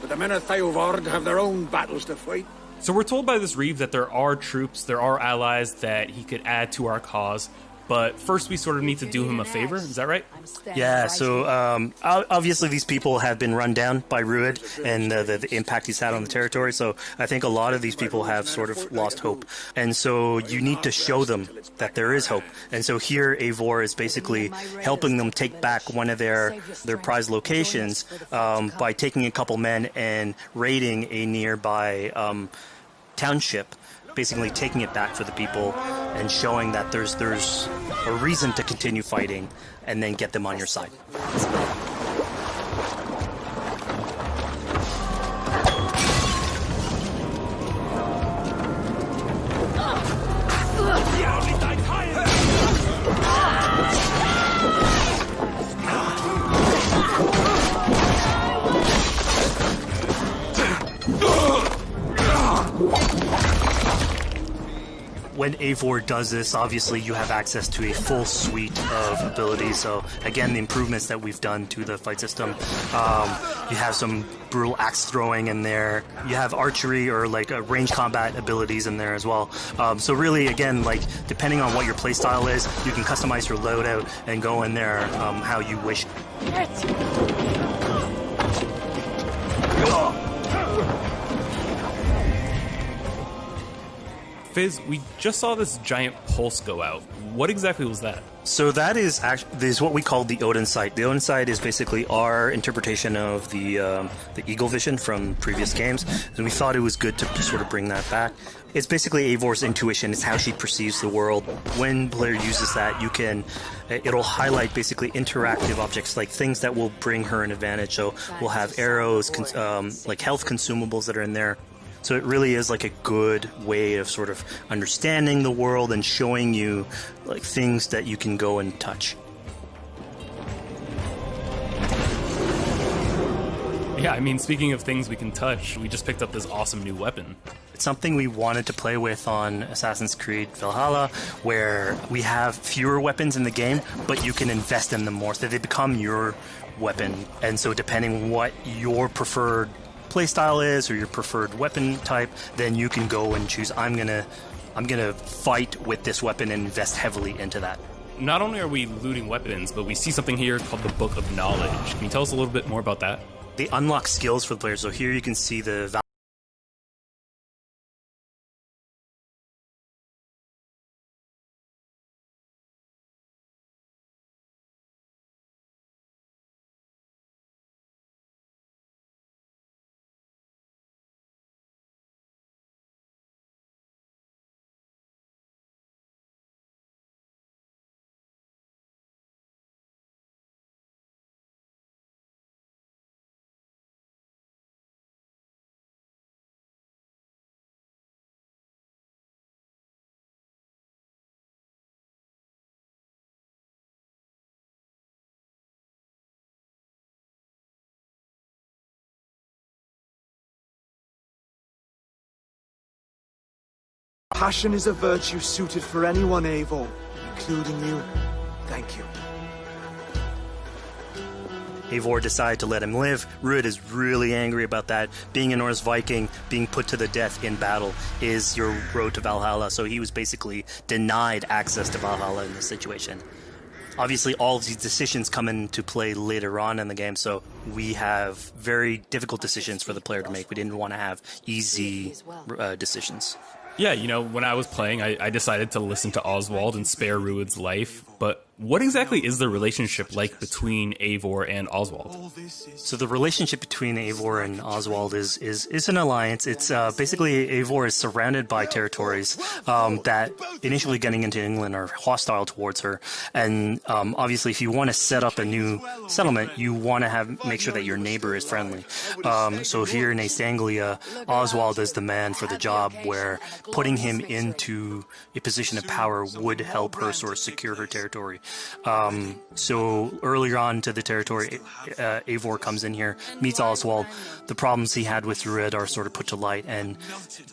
But the men of Theovard have their own battles to fight. So we're told by this Reeve that there are troops, there are allies that he could add to our cause, but first we sort of need to do him a favor, is that right? Yeah, so obviously these people have been run down by Rued and the impact he's had on the territory, so I think a lot of these people have sort of lost hope. And so you need to show them that there is hope. And so here Eivor is basically helping them take back one of their prized locations by taking a couple men and raiding a nearby township, basically taking it back for the people and showing that there's a reason to continue fighting and then get them on your side. When Eivor does this, obviously you have access to a full suite of abilities. So again, the improvements that we've done to the fight system. You have some brutal axe throwing in there. You have archery or like range combat abilities in there as well. So really, again, like depending on what your playstyle is, you can customize your loadout and go in there how you wish. Fizz, we just saw this giant pulse go out. What exactly was that? So that is what we call the Odin sight. The Odin sight is basically our interpretation of the eagle vision from previous games, and we thought it was good to sort of bring that back. It's basically Eivor's intuition. It's how she perceives the world. When the player uses that, it'll highlight basically interactive objects, like things that will bring her an advantage. So we'll have arrows, like health consumables that are in there. So it really is like a good way of sort of understanding the world and showing you like things that you can go and touch. Yeah, I mean, speaking of things we can touch, we just picked up this awesome new weapon. It's something we wanted to play with on Assassin's Creed Valhalla, where we have fewer weapons in the game, but you can invest in them more, so they become your weapon. And so depending on what your preferred playstyle is or your preferred weapon type, then you can go and choose, I'm gonna fight with this weapon and invest heavily into that. Not only are we looting weapons, but we see something here called the Book of Knowledge. Can you tell us a little bit more about that? They unlock skills for the players. So here you can see the Passion is a virtue suited for anyone, Eivor, including you. Thank you. Eivor decided to let him live. Ruud is really angry about that. Being a Norse Viking, being put to the death in battle is your road to Valhalla, so he was basically denied access to Valhalla in this situation. Obviously, all of these decisions come into play later on in the game, so we have very difficult decisions for the player to make. We didn't want to have easy decisions. Yeah, you know, when I was playing, I decided to listen to Oswald and spare Ruud's life, but what exactly is the relationship like between Eivor and Oswald? So the relationship between Eivor and Oswald is an alliance. It's basically Eivor is surrounded by territories that initially getting into England are hostile towards her, and obviously if you want to set up a new settlement, you want to make sure that your neighbor is friendly. So here in East Anglia, Oswald is the man for the job, where putting him into a position of power would help her sort of secure her territory. So earlier on to the territory, Eivor comes in here, meets Oswald. The problems he had with Ruud are sort of put to light, and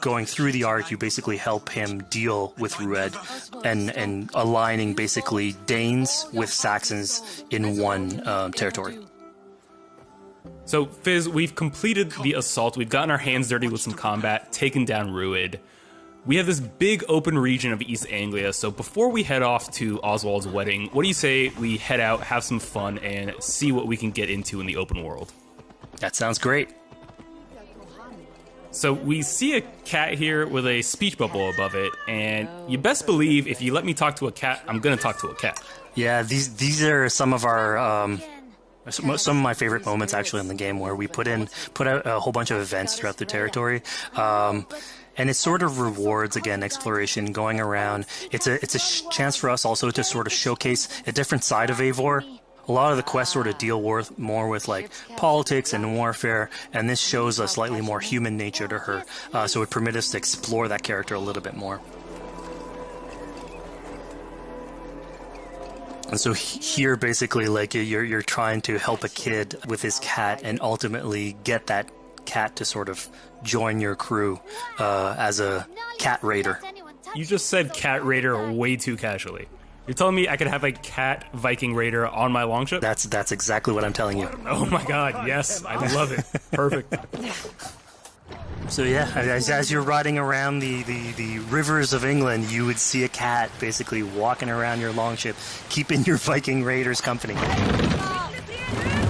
going through the arc, you basically help him deal with Ruud and aligning basically Danes with Saxons in one territory. So, Fizz, we've completed the assault. We've gotten our hands dirty with some combat, taken down Ruud. We have this big open region of East Anglia, so before we head off to Oswald's wedding, what do you say we head out, have some fun, and see what we can get into in the open world? That sounds great. So we see a cat here with a speech bubble above it, and you best believe if you let me talk to a cat, I'm going to talk to a cat. Yeah, these are some of our... some of my favorite moments actually in the game, where we put out a whole bunch of events throughout the territory. And it sort of rewards, again, exploration, going around. It's a chance for us also to sort of showcase a different side of Eivor. A lot of the quests sort of deal more with like politics and warfare, and this shows a slightly more human nature to her. So it permits us to explore that character a little bit more. And so here, basically, like you're trying to help a kid with his cat, and ultimately get that cat to sort of join your crew as a cat raider. you just said cat raider way too casually. You're telling me I could have a cat Viking raider on my longship? That's exactly what I'm telling you. Oh my god, yes, I love it. Perfect. So yeah, as you're riding around the rivers of England, you would see a cat basically walking around your longship, keeping your Viking raiders company.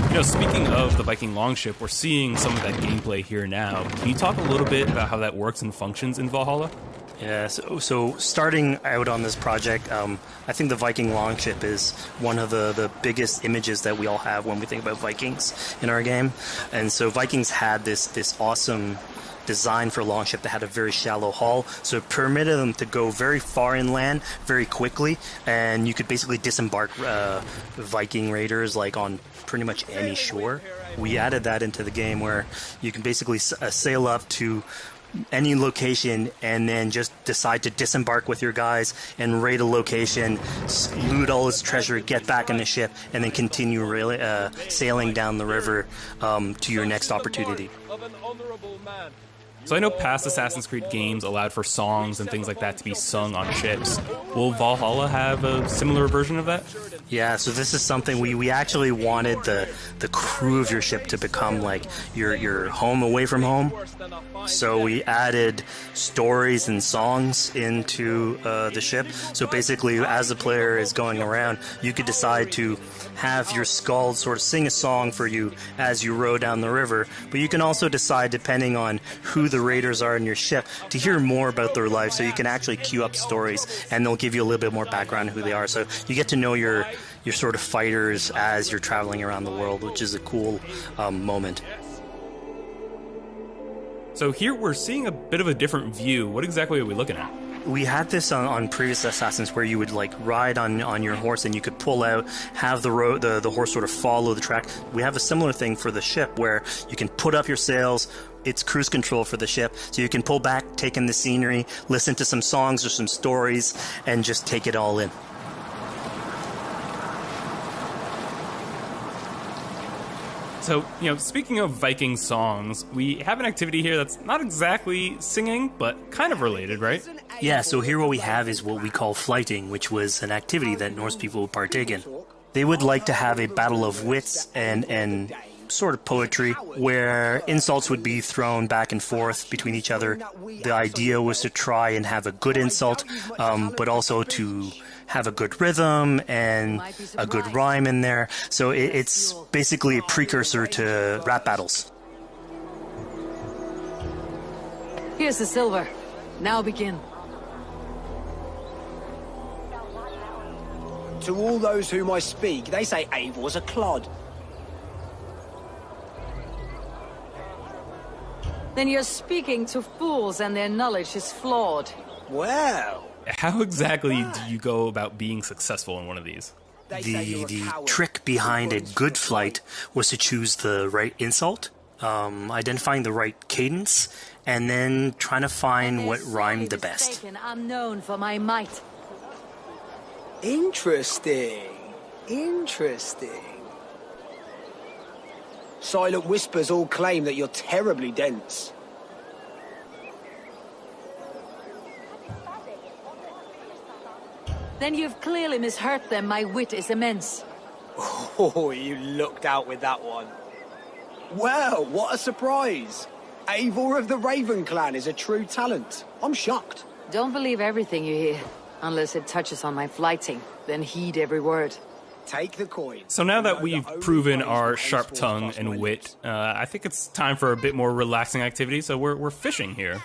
You know, speaking of the Viking longship, we're seeing some of that gameplay here now. Can you talk a little bit about how that works and functions in Valhalla? Yeah, so starting out on this project, I think the Viking longship is one of the biggest images that we all have when we think about Vikings in our game. And so Vikings had this awesome design for longship that had a very shallow hull, so it permitted them to go very far inland very quickly, and you could basically disembark Viking raiders like on pretty much any shore. We added that into the game where you can basically sail up to any location and then just decide to disembark with your guys and raid a location, loot all its treasure, get back in the ship, and then continue sailing down the river to your next opportunity. So I know past Assassin's Creed games allowed for songs and things like that to be sung on ships. Will Valhalla have a similar version of that? Yeah, so this is something we actually wanted the crew of your ship to become like your home away from home. So we added stories and songs into the ship. So basically, as the player is going around, you could decide to have your skald sort of sing a song for you as you row down the river. But you can also decide, depending on who the raiders are in your ship, to hear more about their life. So you can actually queue up stories, and they'll give you a little bit more background on who they are. So you get to know your sort of fighters as you're traveling around the world, which is a cool moment. So here we're seeing a bit of a different view. What exactly are we looking at? We had this on previous Assassins where you would like ride on your horse and you could pull out, have the horse sort of follow the track. We have a similar thing for the ship where you can put up your sails. It's cruise control for the ship, so you can pull back, take in the scenery, listen to some songs or some stories, and just take it all in. So, speaking of Viking songs, we have an activity here that's not exactly singing, but kind of related, right? Yeah, so here what we have is what we call flighting, which was an activity that Norse people would partake in. They would like to have a battle of wits and sort of poetry where insults would be thrown back and forth between each other. The idea was to try and have a good insult, but also to have a good rhythm and a good rhyme in there. So it's basically a precursor to rap battles. Here's the silver. Now begin. To all those whom I speak, they say Eivor's a clod. Then you're speaking to fools and their knowledge is flawed. Well... How exactly do you go about being successful in one of these? The trick behind a good flight was to choose the right insult, identifying the right cadence, and then trying to find what rhymed the best. I'm known for my might. Interesting. Silent whispers all claim that you're terribly dense. Then you've clearly misheard them. My wit is immense. Oh, you looked out with that one. Well, what a surprise. Eivor of the Raven Clan is a true talent. I'm shocked. Don't believe everything you hear, unless it touches on my flighting. Then heed every word. Take the coin. So now that we've proven our sharp tongue and wit, I think it's time for a bit more relaxing activity, so we're fishing here.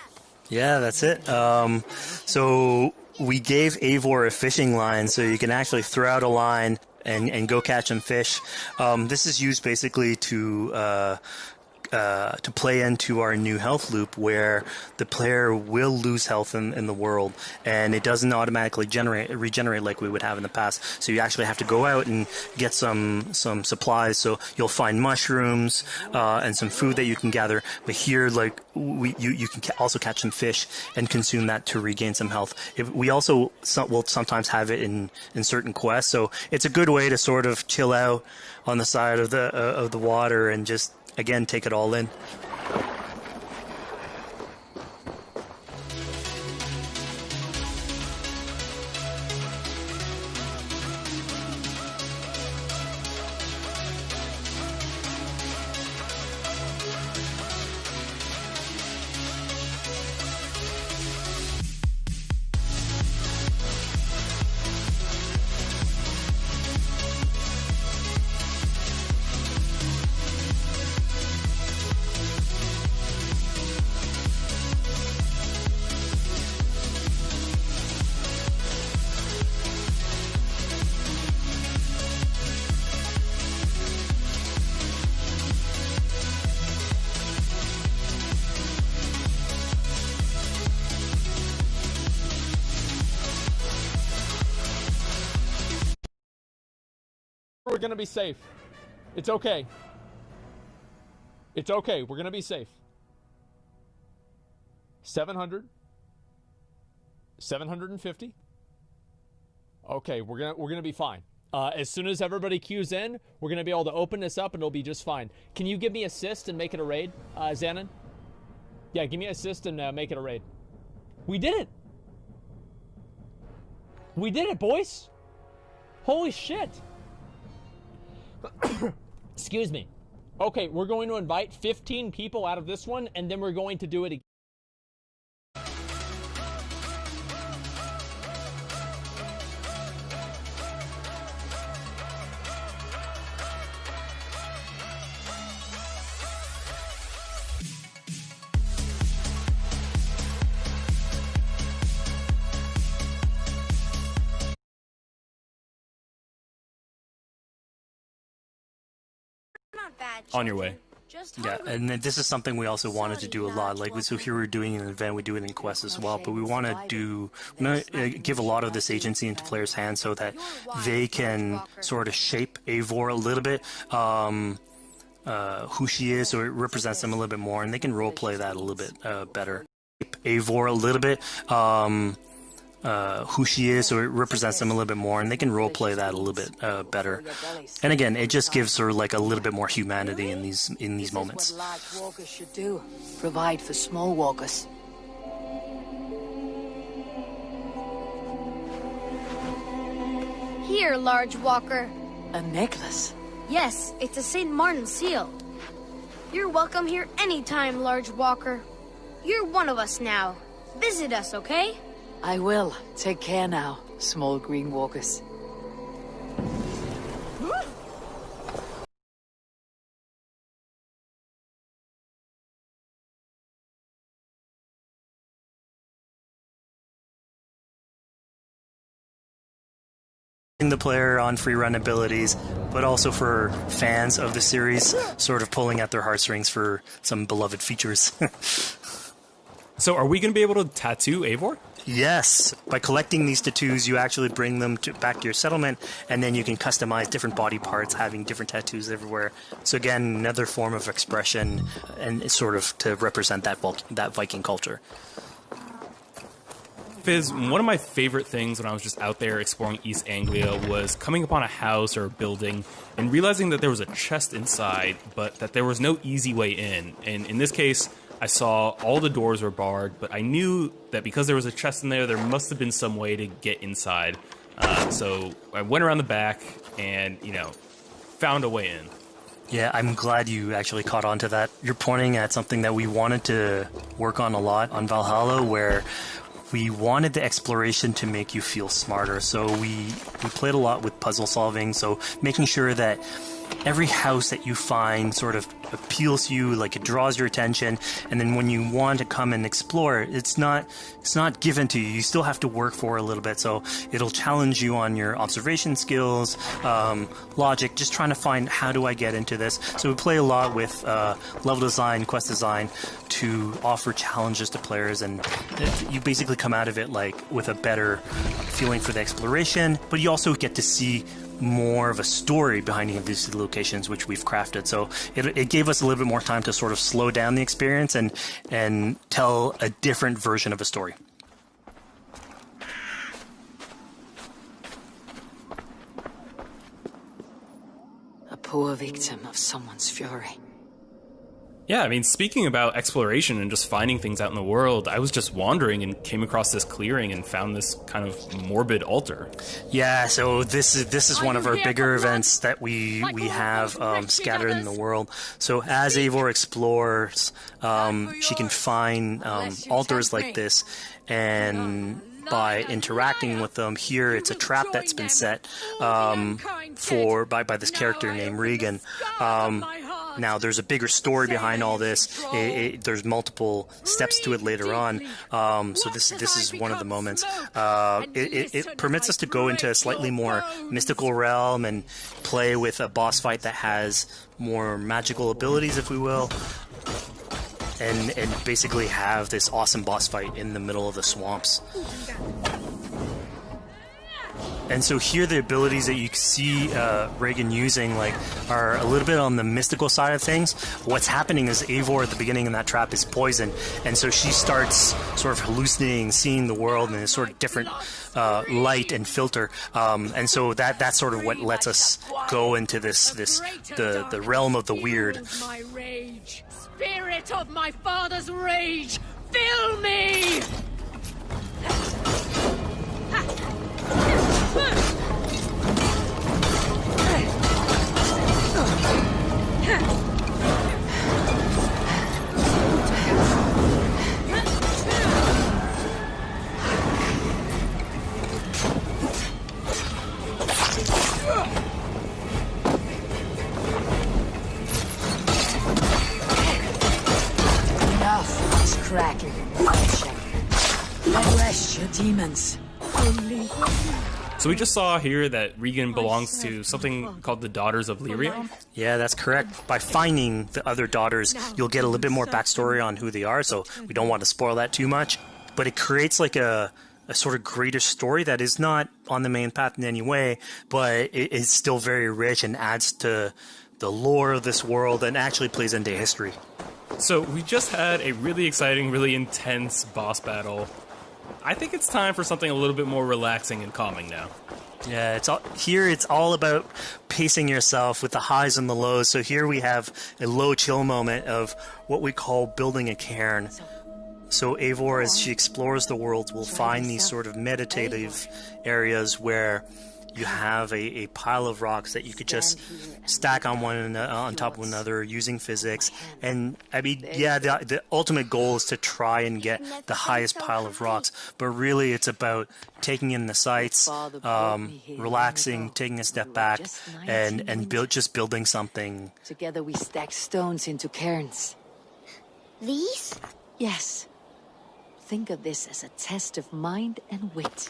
Yeah, that's it. So we gave Eivor a fishing line, so you can actually throw out a line and go catch some fish. This is used basically to play into our new health loop where the player will lose health in the world, and it doesn't automatically regenerate like we would have in the past. So you actually have to go out and get some supplies. So you'll find mushrooms and some food that you can gather. But here, like you can also catch some fish and consume that to regain some health. We also will sometimes have it in certain quests. So it's a good way to sort of chill out on the side of the water and just, again, take it all in. we're gonna be safe. It's okay. It's okay. We're gonna be safe. 700. 750. Okay, we're gonna be fine. As soon as everybody queues in, we're gonna be able to open this up and it'll be just fine. Can you give me assist and make it a raid, Xanon? Yeah, give me assist and make it a raid. We did it! We did it, boys! Holy shit! Excuse me. Okay, we're going to invite 15 people out of this one, and then we're going to do it again. On your way. Yeah, and then this is something we also wanted to do a lot. Like, so here we're doing an event, we do it in Quest as well, but we want to give a lot of this agency into players' hands so that they can sort of shape Eivor a little bit, who she is, so it represents them a little bit more, and they can roleplay that a little bit better. Eivor a little bit, who she is, so it represents them a little bit more, and they can roleplay that a little bit better. And again, it just gives her like a little bit more humanity in these moments. What large walkers should do: provide for small walkers. Here, large walker. A necklace. Yes, it's a St. Martin seal. You're welcome here anytime, large walker. You're one of us now. Visit us, okay? I will. Take care now, small green walkers. The player on free run abilities, but also for fans of the series, sort of pulling at their heartstrings for some beloved features. So are we going to be able to tattoo Eivor? Yes. By collecting these tattoos, you actually bring them back to your settlement, and then you can customize different body parts, having different tattoos everywhere. So again, another form of expression, and sort of to represent that Viking culture. Fizz, one of my favorite things when I was just out there exploring East Anglia was coming upon a house or a building and realizing that there was a chest inside, but that there was no easy way in. And in this case, I saw all the doors were barred, but I knew that because there was a chest in there must have been some way to get inside. So I went around the back and, found a way in. Yeah, I'm glad you actually caught on to that. You're pointing at something that we wanted to work on a lot on Valhalla, where we wanted the exploration to make you feel smarter. So we played a lot with puzzle solving, so making sure that every house that you find sort of appeals to you, like it draws your attention, and then when you want to come and explore, it's not given to you. You still have to work for a little bit, so it'll challenge you on your observation skills, logic, just trying to find how do I get into this. So we play a lot with level design, quest design to offer challenges to players, and you basically come out of it like with a better feeling for the exploration, but you also get to see more of a story behind each of these locations, which we've crafted. So it gave us a little bit more time to sort of slow down the experience and tell a different version of a story. A poor victim of someone's fury. Yeah, I mean, speaking about exploration and just finding things out in the world, I was just wandering and came across this clearing and found this kind of morbid altar. Yeah, so this is one of our bigger events that we have scattered in the world. So as Eivor explores, she can find altars like this, and by interacting with them, here it's a trap that's been set by this character named Regan. Now, there's a bigger story behind all this. There's multiple steps to it later on. So this is one of the moments. It permits us to go into a slightly more mystical realm and play with a boss fight that has more magical abilities, if we will. And basically have this awesome boss fight in the middle of the swamps. And so here the abilities that you see Reagan using are a little bit on the mystical side of things. What's happening is Eivor at the beginning in that trap is poisoned, and so she starts sort of hallucinating, seeing the world in a sort of different light and filter. And so that's sort of what lets us go into the realm of the weird. My rage, spirit of my father's rage, fill me! Enough of this cracking and crashing. Let rest your demons. So we just saw here that Regan belongs to something called the Daughters of Lyrium? Yeah, that's correct. By finding the other daughters, you'll get a little bit more backstory on who they are, so we don't want to spoil that too much. But it creates like a sort of greater story that is not on the main path in any way, but it is still very rich and adds to the lore of this world and actually plays into history. So we just had a really exciting, really intense boss battle. I think it's time for something a little bit more relaxing and calming now. Yeah, it's all about pacing yourself with the highs and the lows. So here we have a low chill moment of what we call building a cairn. So Eivor, as she explores the world, will find these sort of meditative areas where you have a pile of rocks that you could just stack on on top of one another using physics. And I mean, yeah, the ultimate goal is to try and get the highest pile of rocks, but really it's about taking in the sights, relaxing, taking a step back, and just building something. Together we stack stones into cairns. These? Yes. Think of this as a test of mind and wit.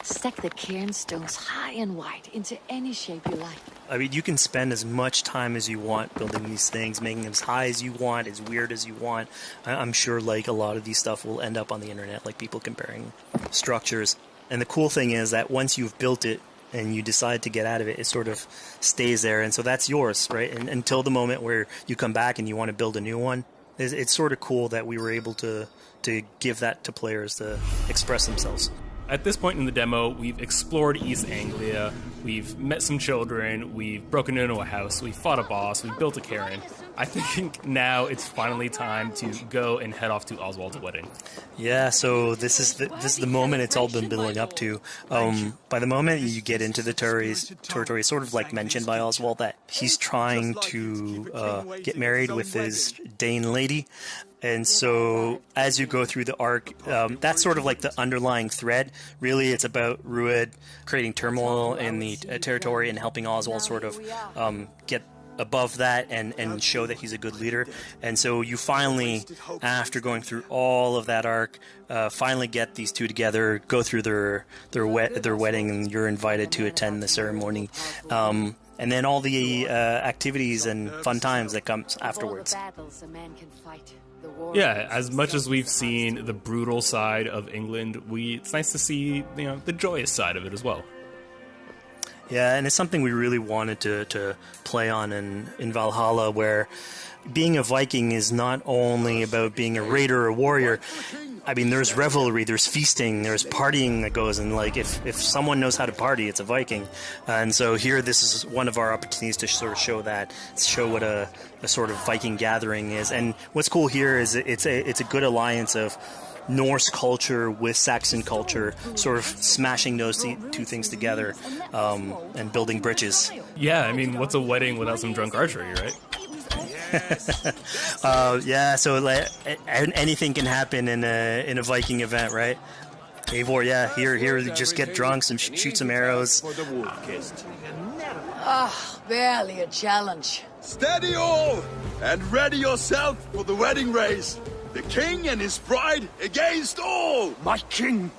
Stack the cairn stones high and wide into any shape you like. I mean, you can spend as much time as you want building these things, making them as high as you want, as weird as you want. I'm sure, like, a lot of these stuff will end up on the internet, like people comparing structures. And the cool thing is that once you've built it and you decide to get out of it, it sort of stays there. And so that's yours, right? And until the moment where you come back and you want to build a new one, it's sort of cool that we were able to give that to players to express themselves. At this point in the demo, we've explored East Anglia, we've met some children, we've broken into a house, we've fought a boss, we've built a cairn. I think now it's finally time to go and head off to Oswald's wedding. Yeah, so this is the moment it's all been building up to. By the moment you get into the territory, it's sort of like mentioned by Oswald that he's trying to get married with his Dane lady. And so as you go through the arc, that's sort of like the underlying thread. Really, it's about Rued creating turmoil in the territory and helping Oswald sort of get above that and show that he's a good leader. And so you finally, after going through all of that arc, finally get these two together, go through their wedding, and you're invited to attend the ceremony. And then all the activities and fun times that comes afterwards. Yeah, as much as we've seen the brutal side of England, it's nice to see, the joyous side of it as well. Yeah, and it's something we really wanted to play on in Valhalla, where being a Viking is not only about being a raider or a warrior. I mean, there's revelry, there's feasting, there's partying that goes, and like if someone knows how to party, it's a Viking. And so here, this is one of our opportunities to sort of show what a sort of Viking gathering is. And what's cool here is it's a good alliance of Norse culture with Saxon culture, sort of smashing those two things together and building bridges. Yeah, I mean, what's a wedding without some drunk archery, right? Yeah, so like, anything can happen in a Viking event, right? Eivor, yeah, here, just get drunk, shoot some arrows. Barely a challenge. Steady all, and ready yourself for the wedding race. The king and his bride against all! My king!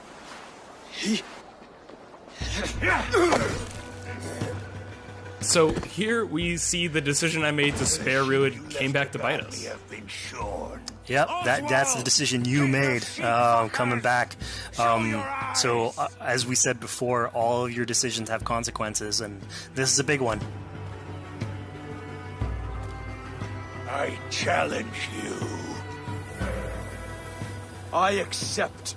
So here we see the decision I made to spare Ruid came back to bite us. Yep, that's the decision you made, coming back. So, as we said before, all of your decisions have consequences, and this is a big one. I challenge you. I accept.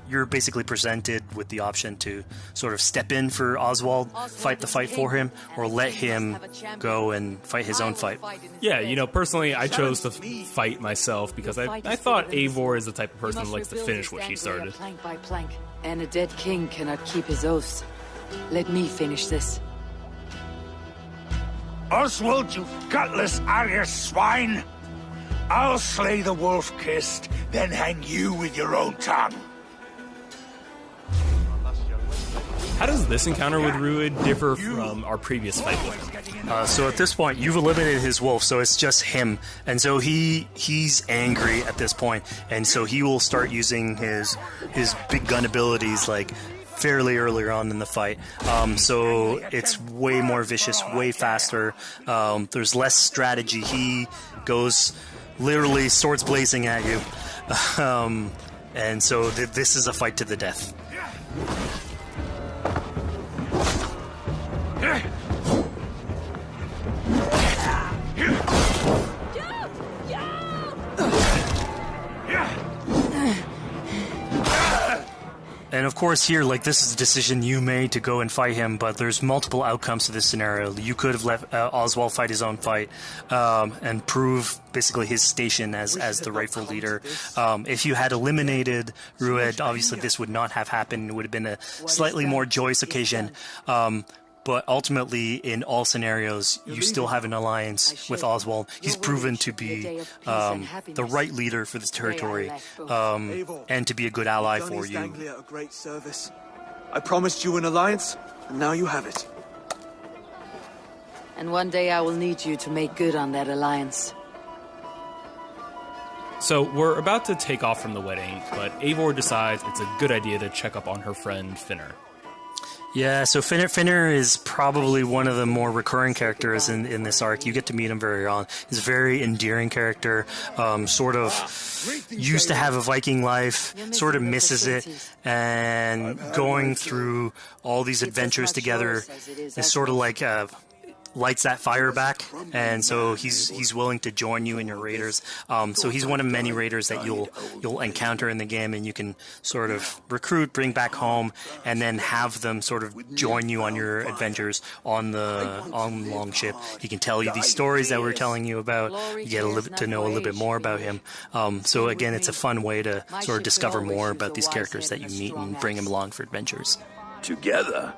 You're basically presented with the option to sort of step in for Oswald, fight the fight for him, or let him go and fight his own fight. Yeah, you know, personally, I chose to fight myself because I thought Eivor is the type of person who likes to finish what she started. Plank by plank, and a dead king cannot keep his oaths. Let me finish this. Oswald, you gutless Arya swine! I'll slay the wolf-kissed, then hang you with your own tongue. How does this encounter with Ruid differ from our previous fight with him? So at this point, you've eliminated his wolf, so it's just him. And so he's angry at this point, and so he will start using his big gun abilities like fairly earlier on in the fight. So it's way more vicious, way faster. There's less strategy. He goes literally swords blazing at you. And so this is a fight to the death. And of course here, like, this is a decision you made to go and fight him, but there's multiple outcomes to this scenario. You could have let Oswald fight his own fight and prove basically his station as the rightful leader. If you had eliminated Rued, obviously this would not have happened. It would have been a slightly more joyous occasion. But ultimately, in all scenarios, you still have an alliance with Oswald. He's proven to be the right leader for this territory and to be a good ally for you. A great service. I promised you an alliance, and now you have it. And one day I will need you to make good on that alliance. So we're about to take off from the wedding, but Eivor decides it's a good idea to check up on her friend Finner. Yeah, so Finner is probably one of the more recurring characters in this arc. You get to meet him very early on. He's a very endearing character, sort of used to have a Viking life, sort of misses it, and going through all these adventures together is sort of like lights that fire back, and so he's willing to join you in your raiders. So he's one of many raiders that you'll encounter in the game, and you can sort of recruit, bring back home, and then have them sort of join you on your adventures on the longship. He can tell you these stories that we're telling you about. You get to know a little bit more about him. So again, it's a fun way to sort of discover more about these characters that you meet and bring them along for adventures. Together.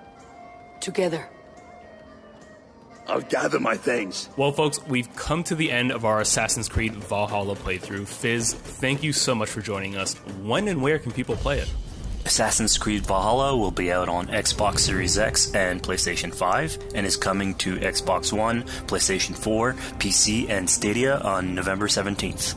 I'll gather my things. Well, folks, we've come to the end of our Assassin's Creed Valhalla playthrough. Fizz, thank you so much for joining us. When and where can people play it? Assassin's Creed Valhalla will be out on Xbox Series X and PlayStation 5, and is coming to Xbox One, PlayStation 4, PC, and Stadia on November 17th.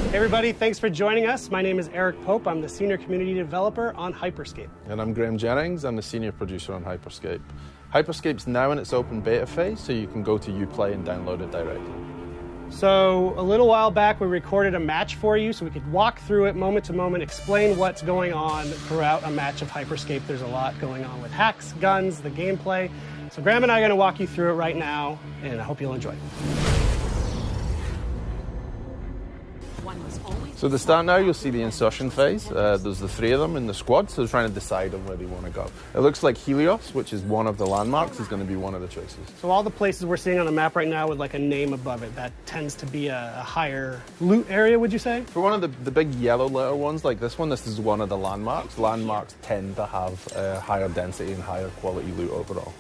Hey everybody, thanks for joining us. My name is Eric Pope. I'm the Senior Community Developer on Hyperscape. And I'm Graham Jennings. I'm the Senior Producer on Hyperscape. Hyperscape's now in its open beta phase, so you can go to Uplay and download it directly. So a little while back, we recorded a match for you so we could walk through it moment to moment, explain what's going on throughout a match of Hyperscape. There's a lot going on with hacks, guns, the gameplay. So Graham and I are going to walk you through it right now, and I hope you'll enjoy it. So at the start now, you'll see the insertion phase. There's the three of them in the squad, so they're trying to decide on where they want to go. It looks like Helios, which is one of the landmarks, is going to be one of the choices. So all the places we're seeing on the map right now with like a name above it, that tends to be a higher loot area, would you say? For one of the big yellow letter ones like this one, this is one of the landmarks. Landmarks tend to have higher density and higher quality loot overall.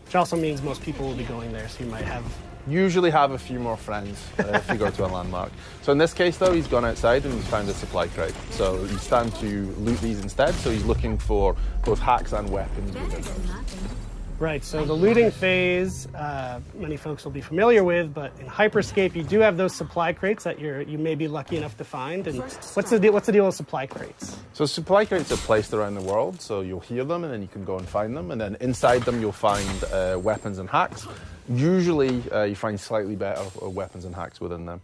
Which also means most people will be going there, so you might have usually have a few more friends if you go to a landmark. So in this case, though, he's gone outside and he's found a supply crate. So he's starting to loot these instead. So he's looking for both hacks and weapons within them. Right, so the looting phase, many folks will be familiar with, but in Hyperscape, you do have those supply crates that you may be lucky enough to find. And what's the deal with supply crates? So supply crates are placed around the world, so you'll hear them and then you can go and find them. And then inside them, you'll find weapons and hacks. Usually, you find slightly better weapons and hacks within them.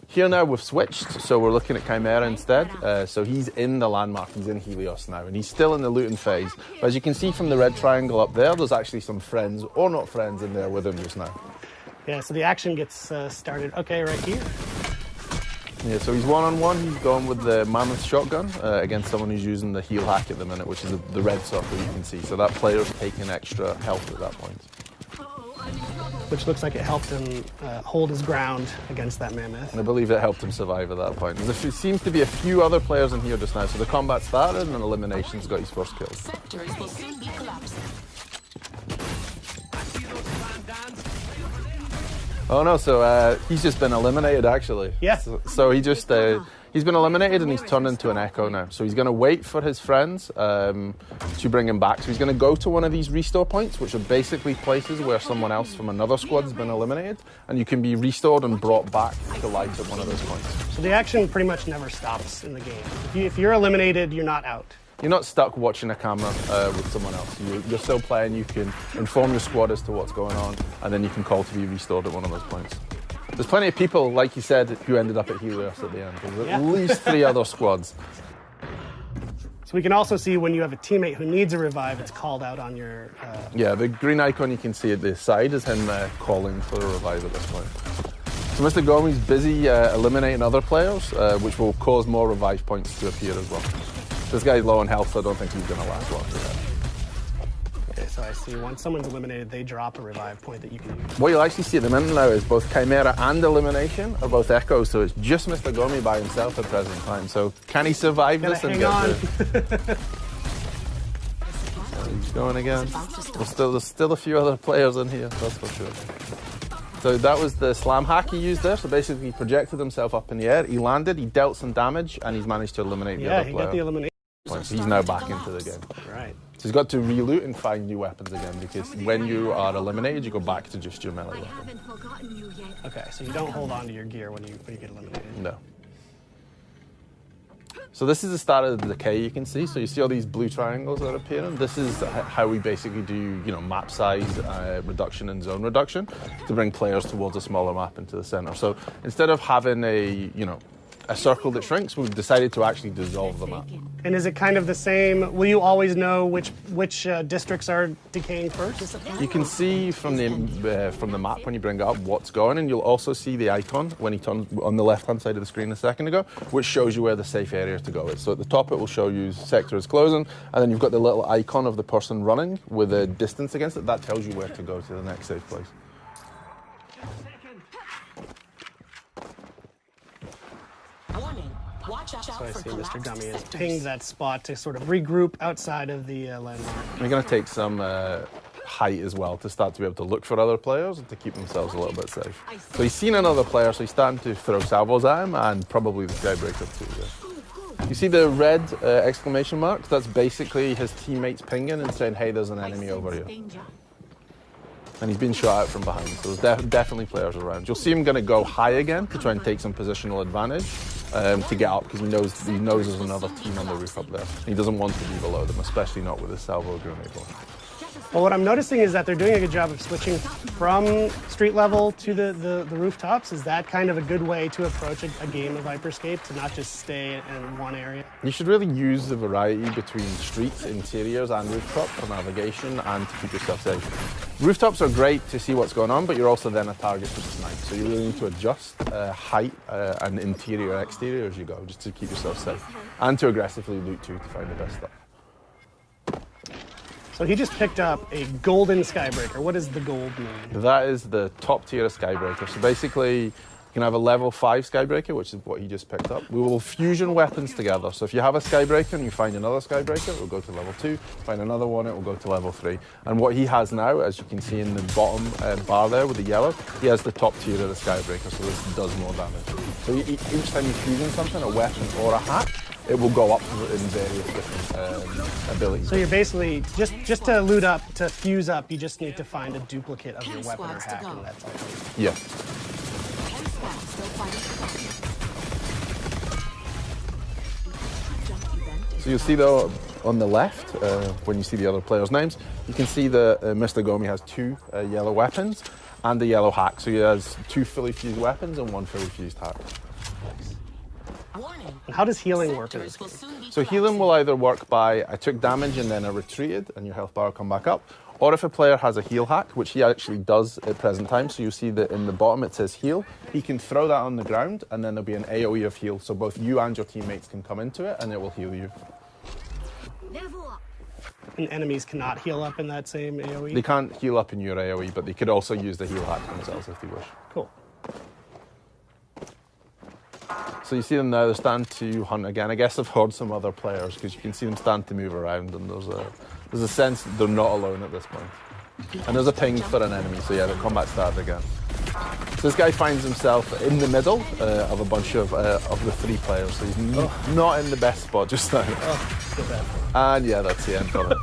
Here now we've switched, so we're looking at Chimera instead. So he's in the landmark, he's in Helios now, and he's still in the looting phase. But as you can see from the red triangle up there, there's actually some friends, or not friends, in there with him just now. Yeah, so the action gets started, okay, right here. Yeah, so he's one-on-one, he's going with the Mammoth shotgun against someone who's using the heal hack at the minute, which is the red circle you can see. So that player's taking extra health at that point. Which looks like it helped him hold his ground against that mammoth. And I believe it helped him survive at that point. There seems to be a few other players in here just now, so the combat started and elimination's got his first kill. Sectors will soon be collapsing. Oh no, so he's just been eliminated actually. Yeah. So he just, he's been eliminated and he's turned into an echo now. So he's going to wait for his friends to bring him back. So he's going to go to one of these restore points, which are basically places where someone else from another squad has been eliminated, and you can be restored and brought back to life at one of those points. So the action pretty much never stops in the game. If you're eliminated, you're not out. You're not stuck watching a camera with someone else. You're still playing, you can inform your squad as to what's going on, and then you can call to be restored at one of those points. There's plenty of people, like you said, who ended up at Helios at the end. There's at least 3 other squads. So we can also see when you have a teammate who needs a revive, it's called out on your... Yeah, the green icon you can see at the side is him calling for a revive at this point. So Mr. Gomi's busy eliminating other players, which will cause more revive points to appear as well. This guy's low on health, so I don't think he's going to last long. Okay, so I see once someone's eliminated, they drop a revive point that you can use. What you'll actually see at the minute now is both Chimera and Elimination are both echoes, so it's just Mr. Gomi by himself at present time. So can he survive this and get through? He's going again. There's still a few other players in here, that's for sure. So that was the slam hack he used there. So basically he projected himself up in the air, he landed, he dealt some damage, and he's managed to eliminate the other player. Yeah, he got the elimination. So he's now back into the game. Right. So he's got to reloot and find new weapons again, because when you are eliminated, you go back to just your melee weapon. Okay, so you don't hold on to your gear when you get eliminated. No. So this is the start of the decay you can see. So you see all these blue triangles that are appearing. This is how we basically do, map size reduction and zone reduction to bring players towards a smaller map into the center. So instead of having a circle that shrinks, we've decided to actually dissolve the map. And is it kind of the same? Will you always know which districts are decaying first? You can see from the map when you bring it up what's going, and you'll also see the icon when you turn on the left-hand side of the screen a second ago, which shows you where the safe area to go is. So at the top it will show you sector is closing, and then you've got the little icon of the person running with a distance against it. That tells you where to go to the next safe place. So I see Mr. Gummy has pinged that spot to sort of regroup outside of the landmark. They're going to take some height as well to start to be able to look for other players and to keep themselves a little bit safe. So he's seen another player, so he's starting to throw salvos at him, and probably the skybreaker too. Yeah. You see the red exclamation mark? That's basically his teammates pinging and saying, hey, there's an enemy over here. And he's been shot out from behind, so there's definitely players around. You'll see him going to go high again to try and take some positional advantage to get up, because he knows there's another team on the roof up there. He doesn't want to be below them, especially not with his salvo grenade launcher. Well, what I'm noticing is that they're doing a good job of switching from street level to the rooftops. Is that kind of a good way to approach a game of Hyperscape, to not just stay in one area? You should really use the variety between streets, interiors, and rooftop for navigation and to keep yourself safe. Rooftops are great to see what's going on, but you're also then a target for the snipe. So you really need to adjust height and interior and exterior as you go, just to keep yourself safe. And to aggressively loot too, to find the best stuff. So he just picked up a golden skybreaker. What does the gold mean? That is the top tier of skybreaker. So basically, You can have a level 5 Skybreaker, which is what he just picked up. We will fusion weapons together. So if you have a Skybreaker and you find another Skybreaker, it will go to level 2. Find another one, it will go to level 3. And what he has now, as you can see in the bottom bar there with the yellow, he has the top tier of the Skybreaker, so this does more damage. So each time you fusion something, a weapon or a hack, it will go up in various different abilities. So you're basically, just to loot up, to fuse up, you just need to find a duplicate of your weapon or hack, and that's all. Yeah. So you'll see though on the left, when you see the other players' names, you can see that Mr. Gomi has 2 yellow weapons and a yellow hack. So he has 2 fully fused weapons and 1 fully fused hack. And how does healing work in this game? So healing will either work by I took damage and then I retreated and your health bar will come back up, or if a player has a heal hack, which he actually does at present time, so you'll see that in the bottom it says heal, he can throw that on the ground and then there'll be an AoE of heal, so both you and your teammates can come into it and it will heal you. And enemies cannot heal up in that same AoE? They can't heal up in your AoE, but they could also use the heal hack themselves if they wish. Cool. So you see them now, they're starting to hunt again. I guess I've heard some other players because you can see them starting to move around and there's a sense that they're not alone at this point. And there's a ping for an enemy, so yeah, the combat started again. So this guy finds himself in the middle of a bunch of the 3 players, so he's not in the best spot just now. And yeah, that's the end of it.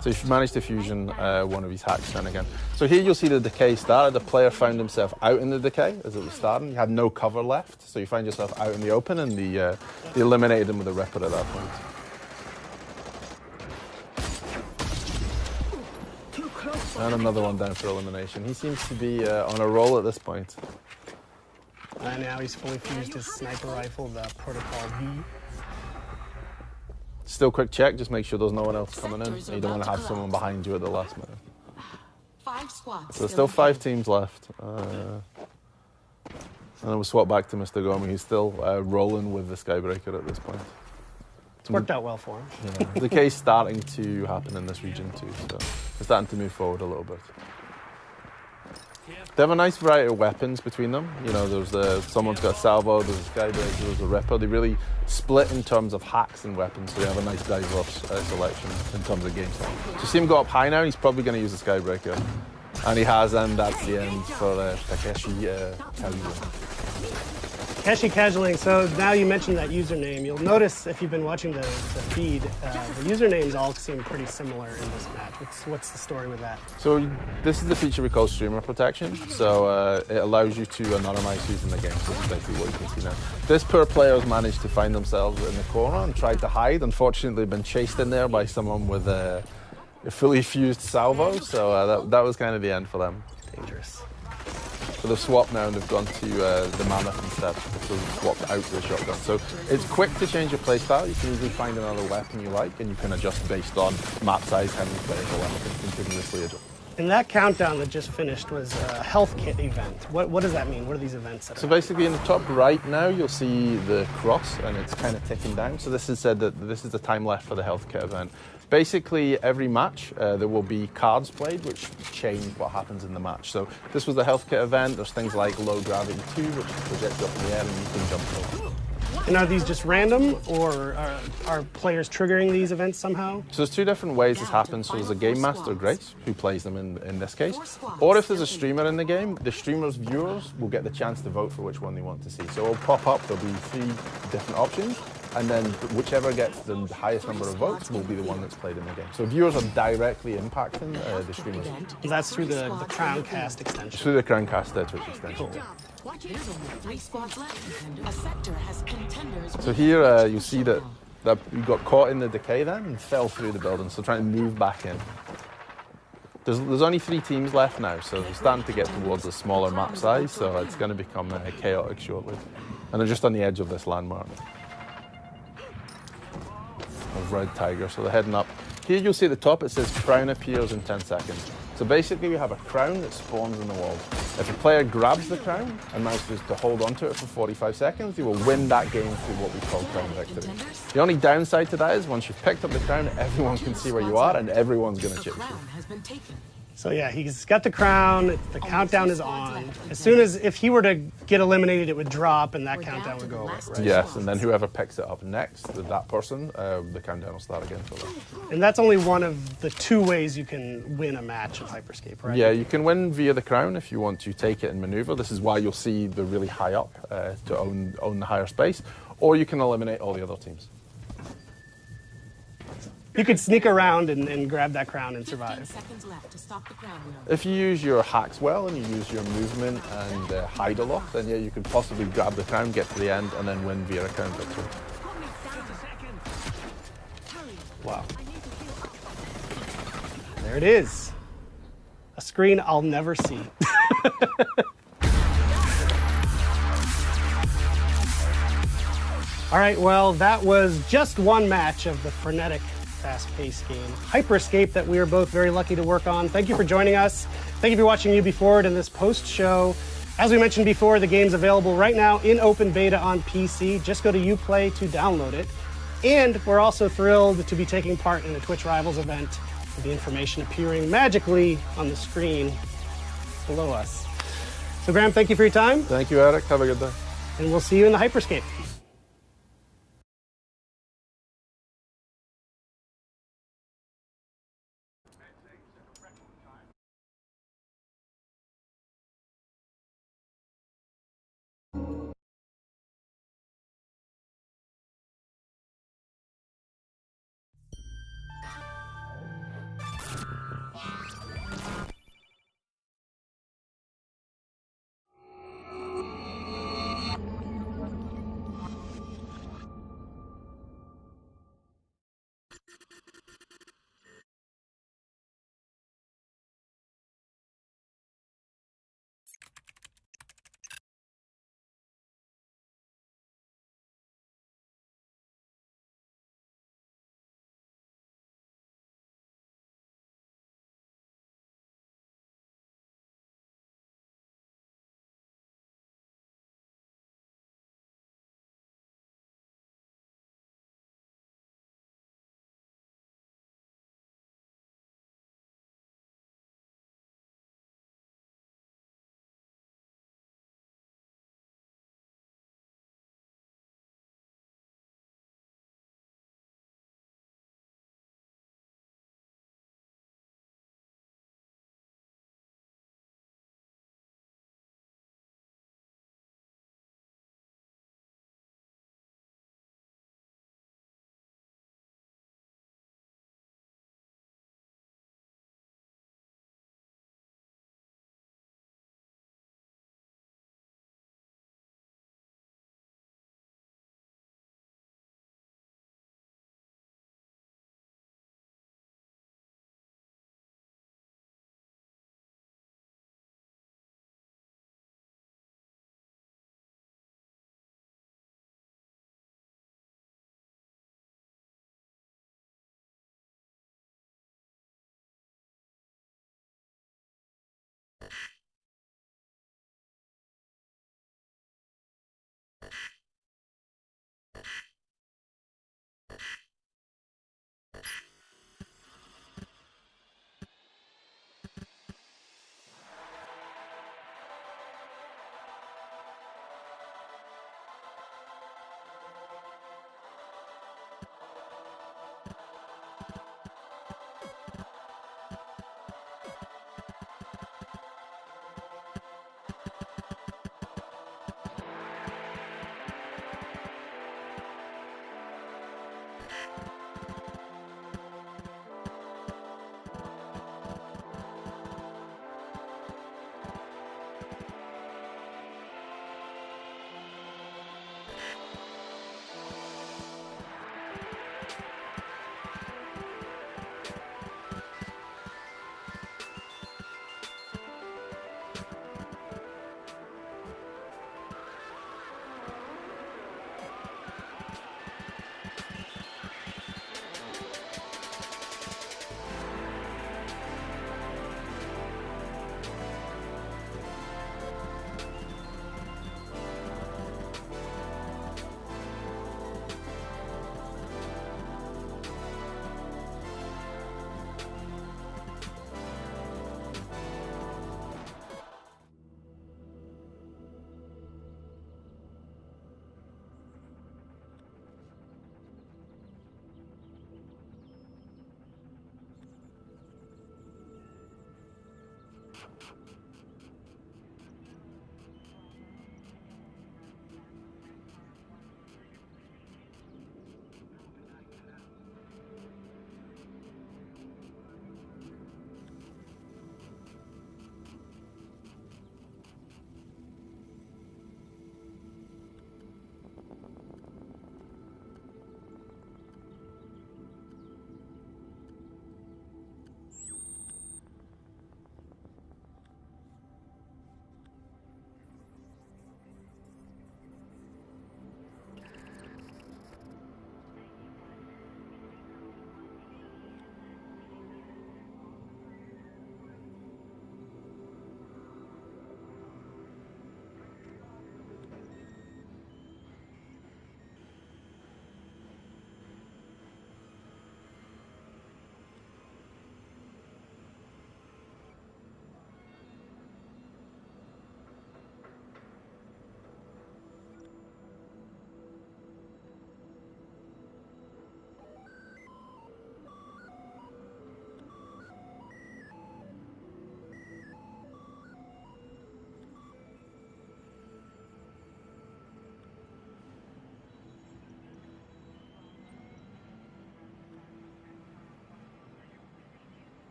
So if you manage to fusion one of his hacks then again. So here you'll see the decay started. The player found himself out in the decay as it was starting. You had no cover left, so you find yourself out in the open, and they eliminated him with a Ripper at that point. And another one down for elimination. He seems to be on a roll at this point. And now he's fully fused his sniper rifle, the Protocol V. Still quick check, just make sure there's no one else coming in. You don't want to have someone behind you at the last minute. 5 squads. So there's still 5 teams left. And then we'll swap back to Mr. Gomi, who's still rolling with the Skybreaker at this point. It's worked out well for him. Yeah. The case's starting to happen in this region too, so they're starting to move forward a little bit. They have a nice variety of weapons between them. You know, someone's got a salvo, there's a Skybreaker, there's a Ripper. They really split in terms of hacks and weapons, so they have a nice diverse selection in terms of game style. So you see him go up high now, he's probably going to use a Skybreaker. And he has, and that's the end for Takeshi Kazuya. Takeshi Casualing, so now you mentioned that username. You'll notice if you've been watching the feed, the usernames all seem pretty similar in this match. What's the story with that? So this is the feature we call streamer protection. So it allows you to anonymize who's in the game. So that's basically what you can see now. This poor player has managed to find themselves in the corner and tried to hide. Unfortunately, they've been chased in there by someone with a fully fused salvo. So that was kind of the end for them. Dangerous. So they've swapped now and they've gone to the Mammoth instead. So they've swapped out the shotgun. So it's quick to change your playstyle. You can easily find another weapon you like and you can adjust based on map size, how many players are left, and continuously adjust. And that countdown that just finished was a health kit event. What does that mean? What are these events? So basically in the top right now you'll see the cross and it's kind of ticking down. So this has said that this is the time left for the health kit event. Basically, every match, there will be cards played which change what happens in the match. So this was the health kit event. There's things like low gravity 2, which projects up in the air and you can jump over. And are these just random, or are players triggering these events somehow? So there's 2 different ways this happens. So there's a Game Master, Grace, who plays them in this case. Or if there's a streamer in the game, the streamer's viewers will get the chance to vote for which one they want to see. So it'll pop up, there'll be 3 different options. And then whichever gets the highest number of votes will be the one that's played in the game. So viewers are directly impacting the streamers. That's through the Crowncast extension. Through the Crowncast Twitch extension. So here you see that you got caught in the decay then and fell through the building. So trying to move back in. There's only 3 teams left now, so we're starting to get towards a smaller map size. So it's going to become chaotic shortly. And they're just on the edge of this landmark. Of Red Tiger, so they're heading up. Here you'll see at the top it says crown appears in 10 seconds. So basically we have a crown that spawns in the walls. If a player grabs the crown and manages to hold onto it for 45 seconds, they will win that game through what we call crown victory. The only downside to that is once you've picked up the crown, everyone can see where you are and everyone's going to chip you. So yeah, he's got the crown, the countdown is on. As soon as, if he were to get eliminated, it would drop and that countdown would go away, right? Yes, and then whoever picks it up next, that person, the countdown will start again for them. And that's only one of the 2 ways you can win a match of Hyperscape, right? Yeah, you can win via the crown if you want to take it and maneuver. This is why you'll see the really high up to own the higher space, or you can eliminate all the other teams. You could sneak around and grab that crown and survive. If you use your hacks well and you use your movement and hide a lot, then yeah, you could possibly grab the crown, get to the end, and then win via a crown victory. Wow. There it is. A screen I'll never see. All right, well, that was just one match of the frenetic, fast-paced game, Hyperscape, that we are both very lucky to work on. Thank you for joining us. Thank you for watching Ubi Forward in this post-show. As we mentioned before, the game's available right now in open beta on PC. Just go to Uplay to download it. And we're also thrilled to be taking part in a Twitch Rivals event with the information appearing magically on the screen below us. So, Graham, thank you for your time. Thank you, Eric. Have a good day. And we'll see you in the Hyperscape.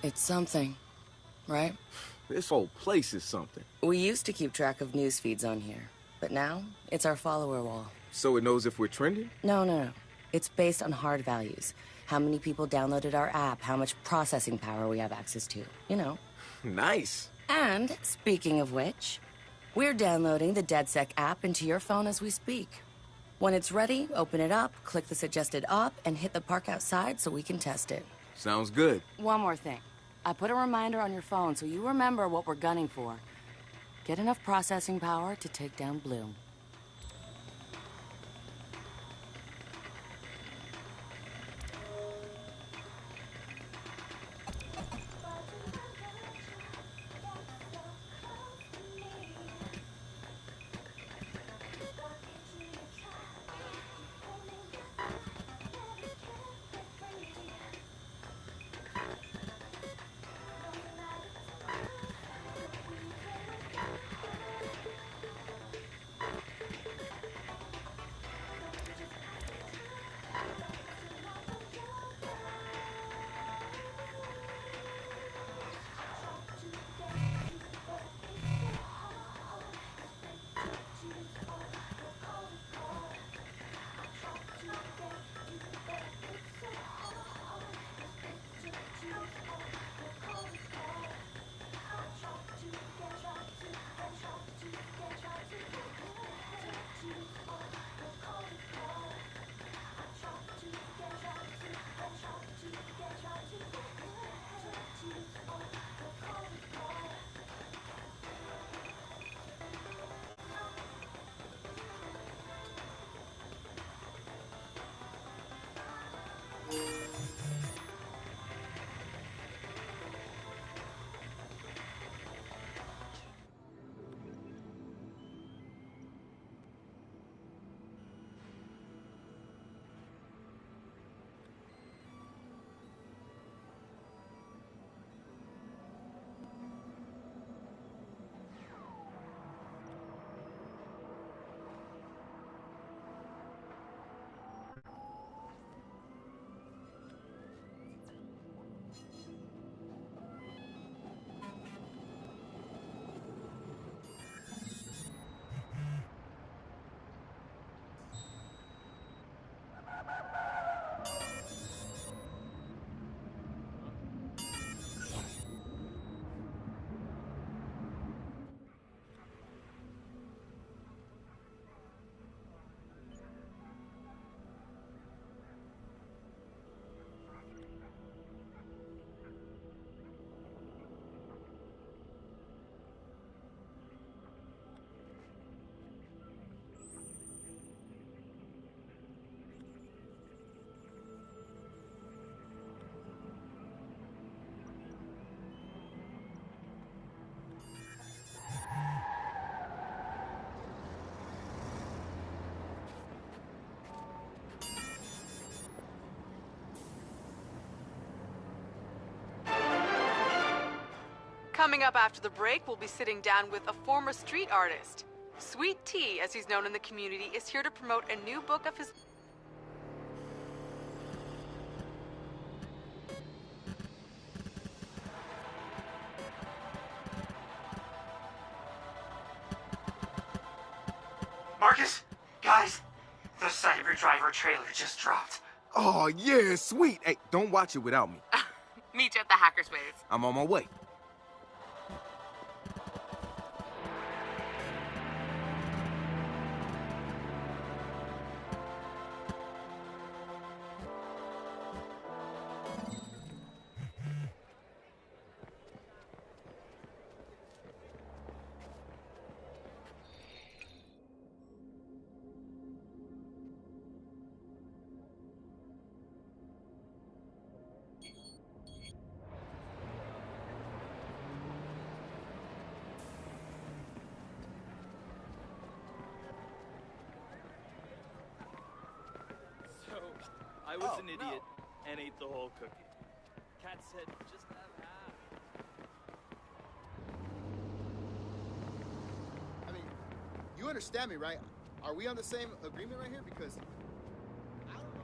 It's something, right? This whole place is something. We used to keep track of news feeds on here, but now it's our follower wall. So it knows if we're trending? No. It's based on hard values. How many people downloaded our app, how much processing power we have access to, you know. Nice. And, speaking of which, we're downloading the DeadSec app into your phone as we speak. When it's ready, open it up, click the suggested op, and hit the park outside so we can test it. Sounds good. One more thing. I put a reminder on your phone so you remember what we're gunning for. Get enough processing power to take down Bloom. Coming up after the break, we'll be sitting down with a former street artist. Sweet Tea, as he's known in the community, is here to promote a new book of his... Marcus? Guys, the Cyber Driver trailer just dropped. Oh, yeah, sweet. Hey, don't watch it without me. Meet you at the Hackerspace. I'm on my way. I was an idiot and ate the whole cookie. Cat said, just have half. I mean, you understand me, right? Are we on the same agreement right here? Because I don't know.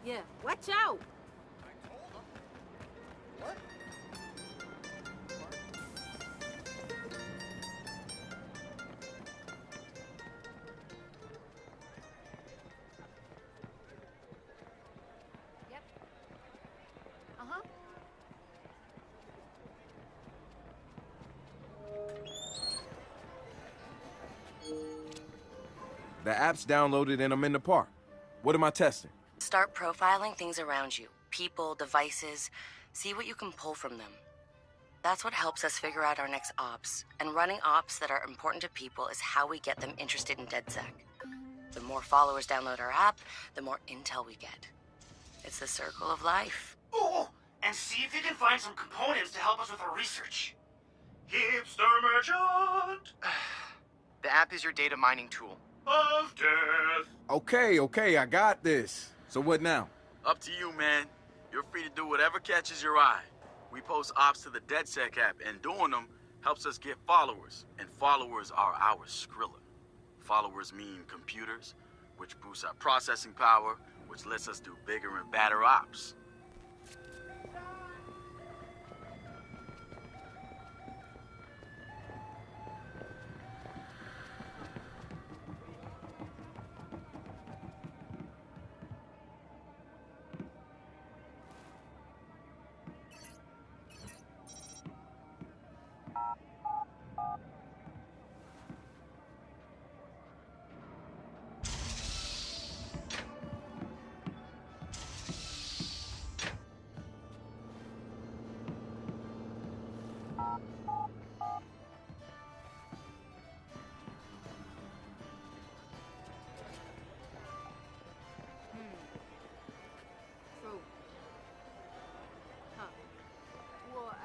Yeah, watch out! What? Yep. Uh-huh. The app's downloaded and I'm in the park. What am I testing? Start profiling things around you. People, devices. See what you can pull from them. That's what helps us figure out our next ops. And running ops that are important to people is how we get them interested in DedSec. The more followers download our app, the more intel we get. It's the circle of life. Oh, and see if you can find some components to help us with our research. Hipster merchant The app is your data mining tool. of death. Okay, I got this. So what now? Up to you, man. You're free to do whatever catches your eye. We post ops to the DedSec app, and doing them helps us get followers. And followers are our Skrilla. Followers mean computers, which boosts our processing power, which lets us do bigger and badder ops. So... Huh. Well,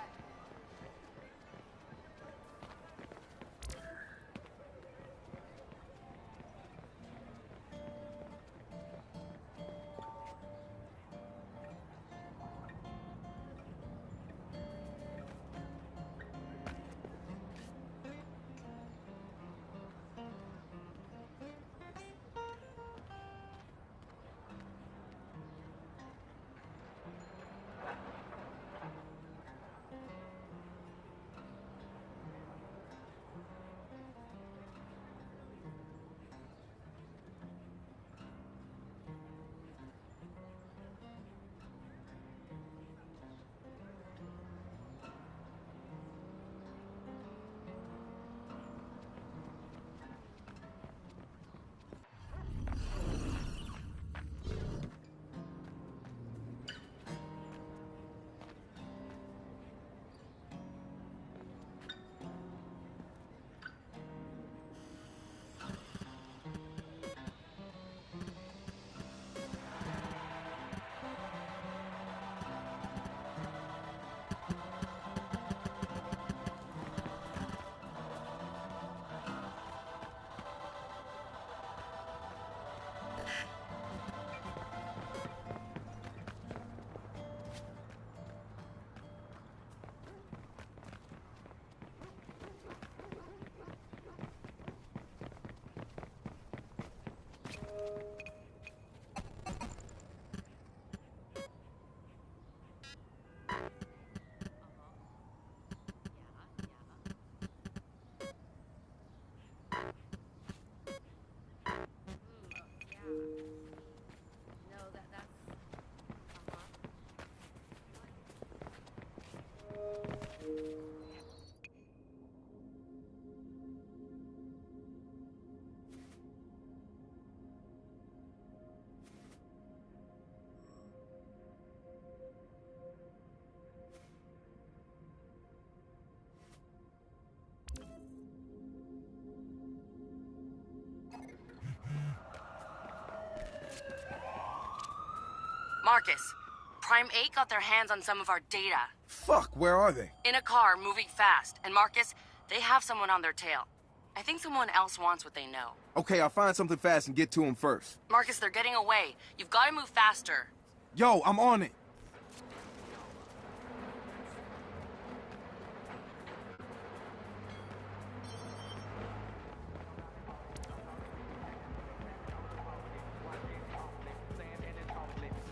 Marcus, Prime 8 got their hands on some of our data. Fuck, where are they? In a car, moving fast. And Marcus, they have someone on their tail. I think someone else wants what they know. Okay, I'll find something fast and get to them first. Marcus, they're getting away. You've got to move faster. Yo, I'm on it.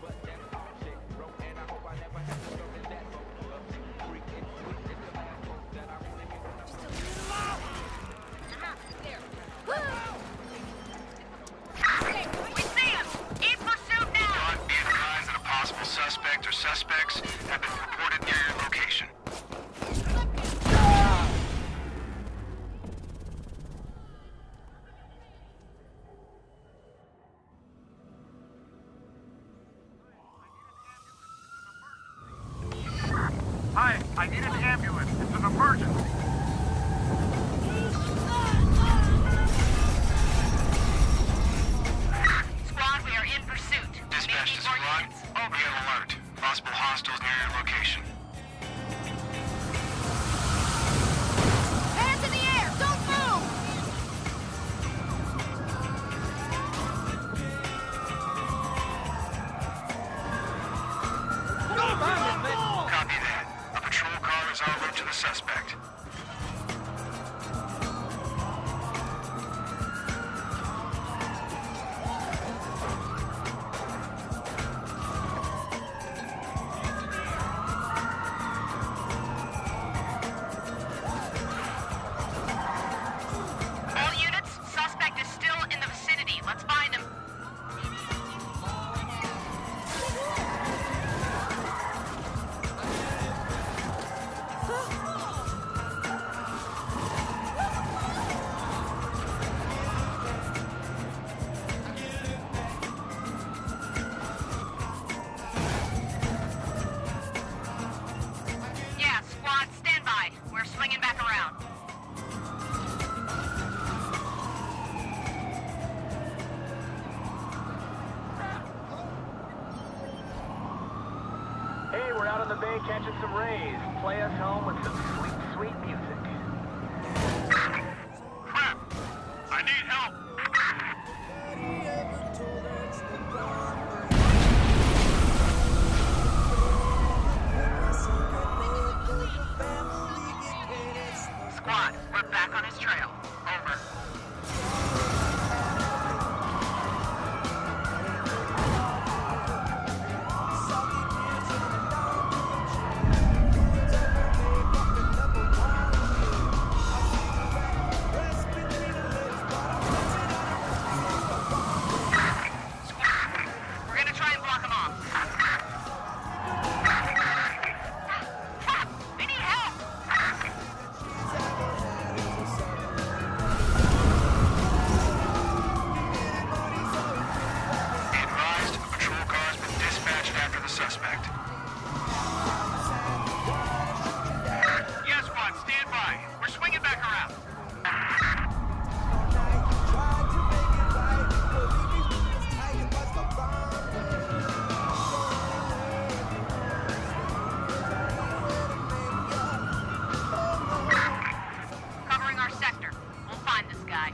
But suspects have been reported near your location. Hi, I need an ambulance. It's an emergency. Squad, we are in pursuit. Dispatch to squad. Be on alert. Possible hostiles near your location. Hands in the air! Don't move! Copy that. A patrol car is en route to the suspect. All units, suspect is still in the vicinity. Let's find him. Yeah, squad, stand by. We're swinging back around. Hey, we're out on the bay catching some rays. Play us home with some sweet, sweet music. Crap! I need help! Squad, we're back on his trail. Over. We're gonna try and block him off. We need help! Be advised, a patrol car has been dispatched after the suspect. Yes, squad, stand by. We're swinging back around. Covering our sector. We'll find this guy.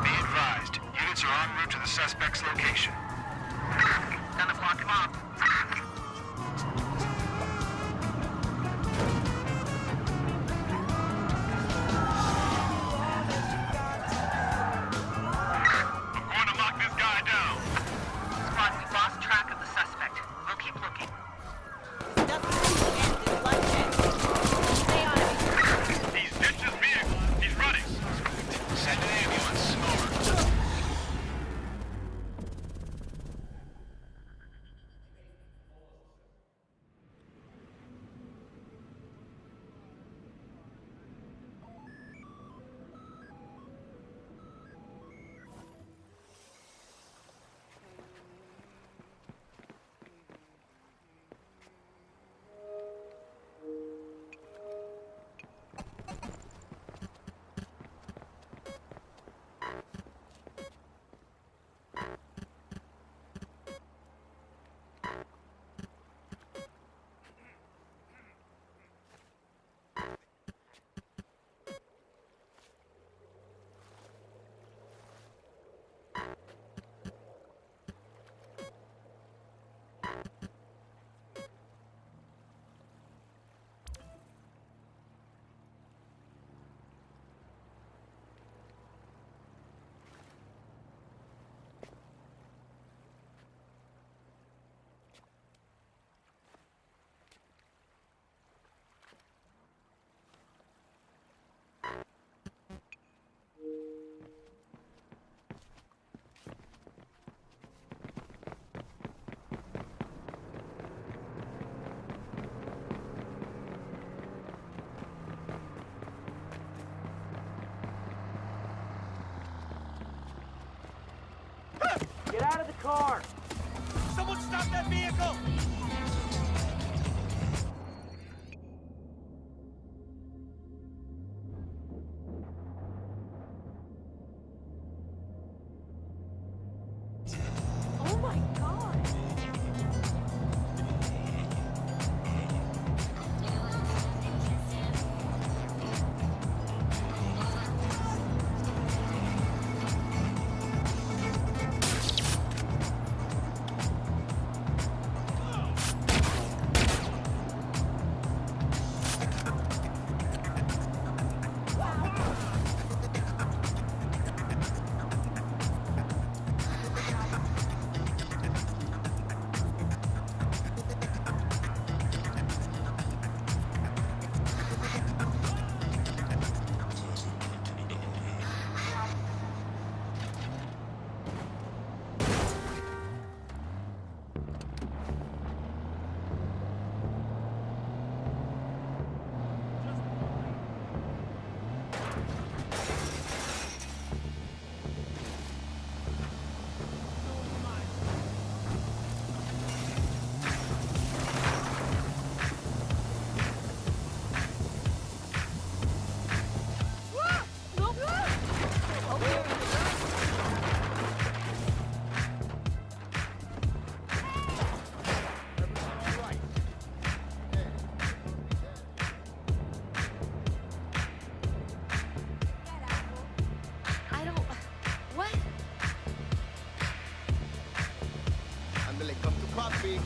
Be advised, units are en route to the suspect's location. Gonna block him off. I'm going to lock this guy down. Squad, we've lost track of the suspect. We'll keep looking. He's ditched his vehicle. He's running. Send an ambulance. Over. car! Someone stop that vehicle! Oh my god! Ándale, come to coffee.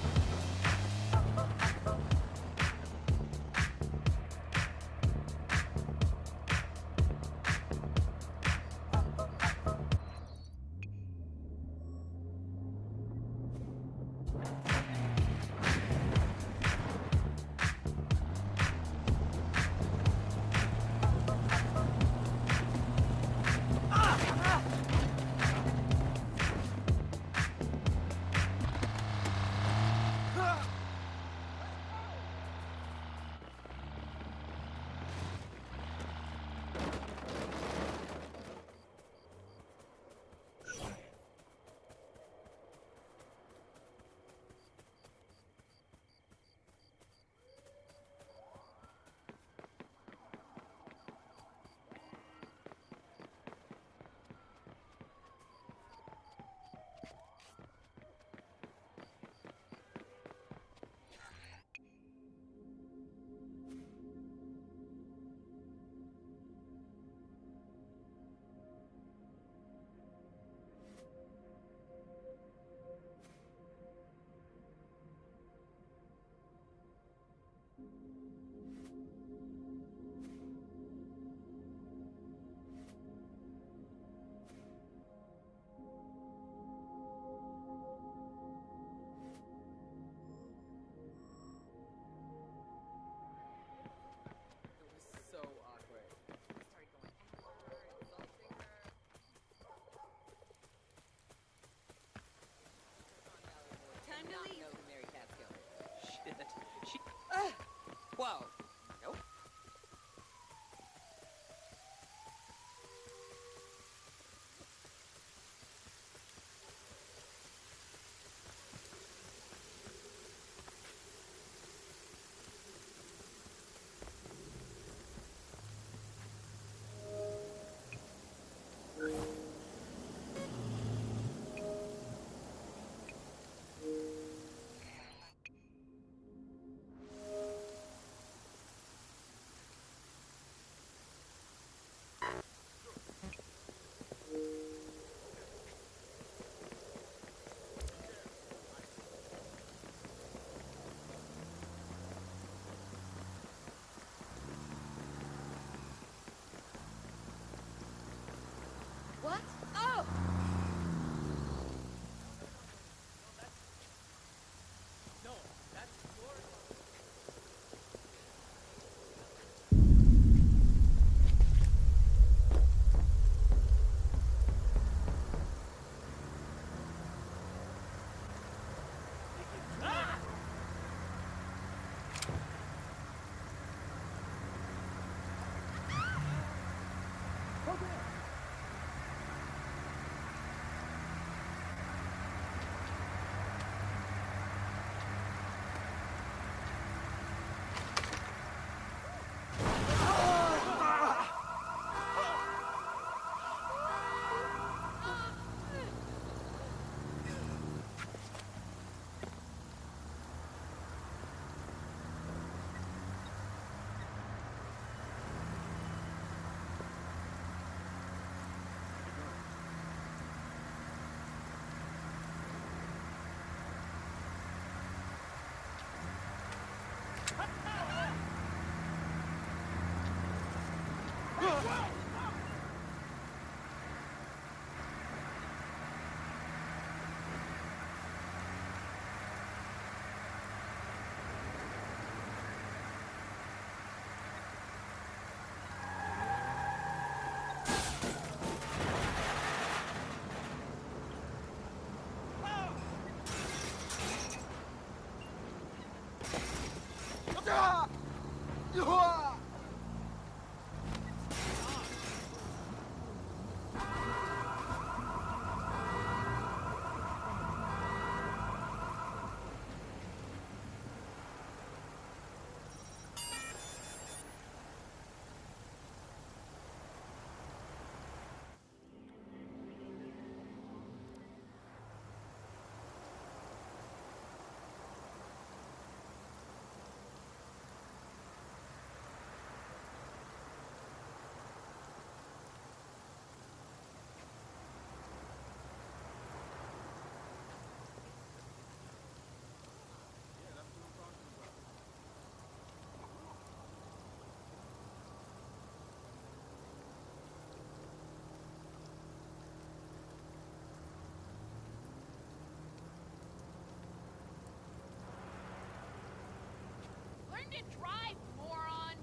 Whoa. Nope. Learn to drive, moron!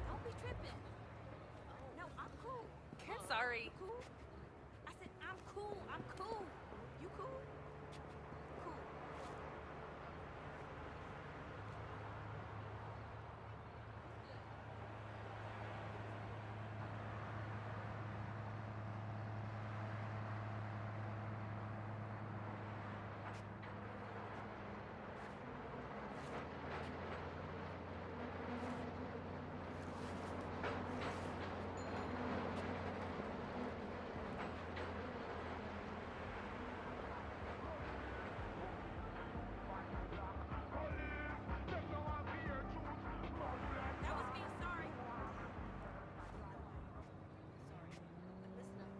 Don't be tripping. No, I'm cool. Sorry. Cool? I said I'm cool. I'm cool. You cool? Cool. That was me, sorry. Sorry. Listen up.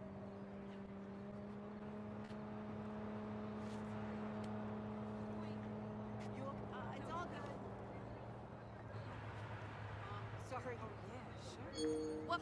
You, it's all good. Sorry. Oh, yeah, sure. What?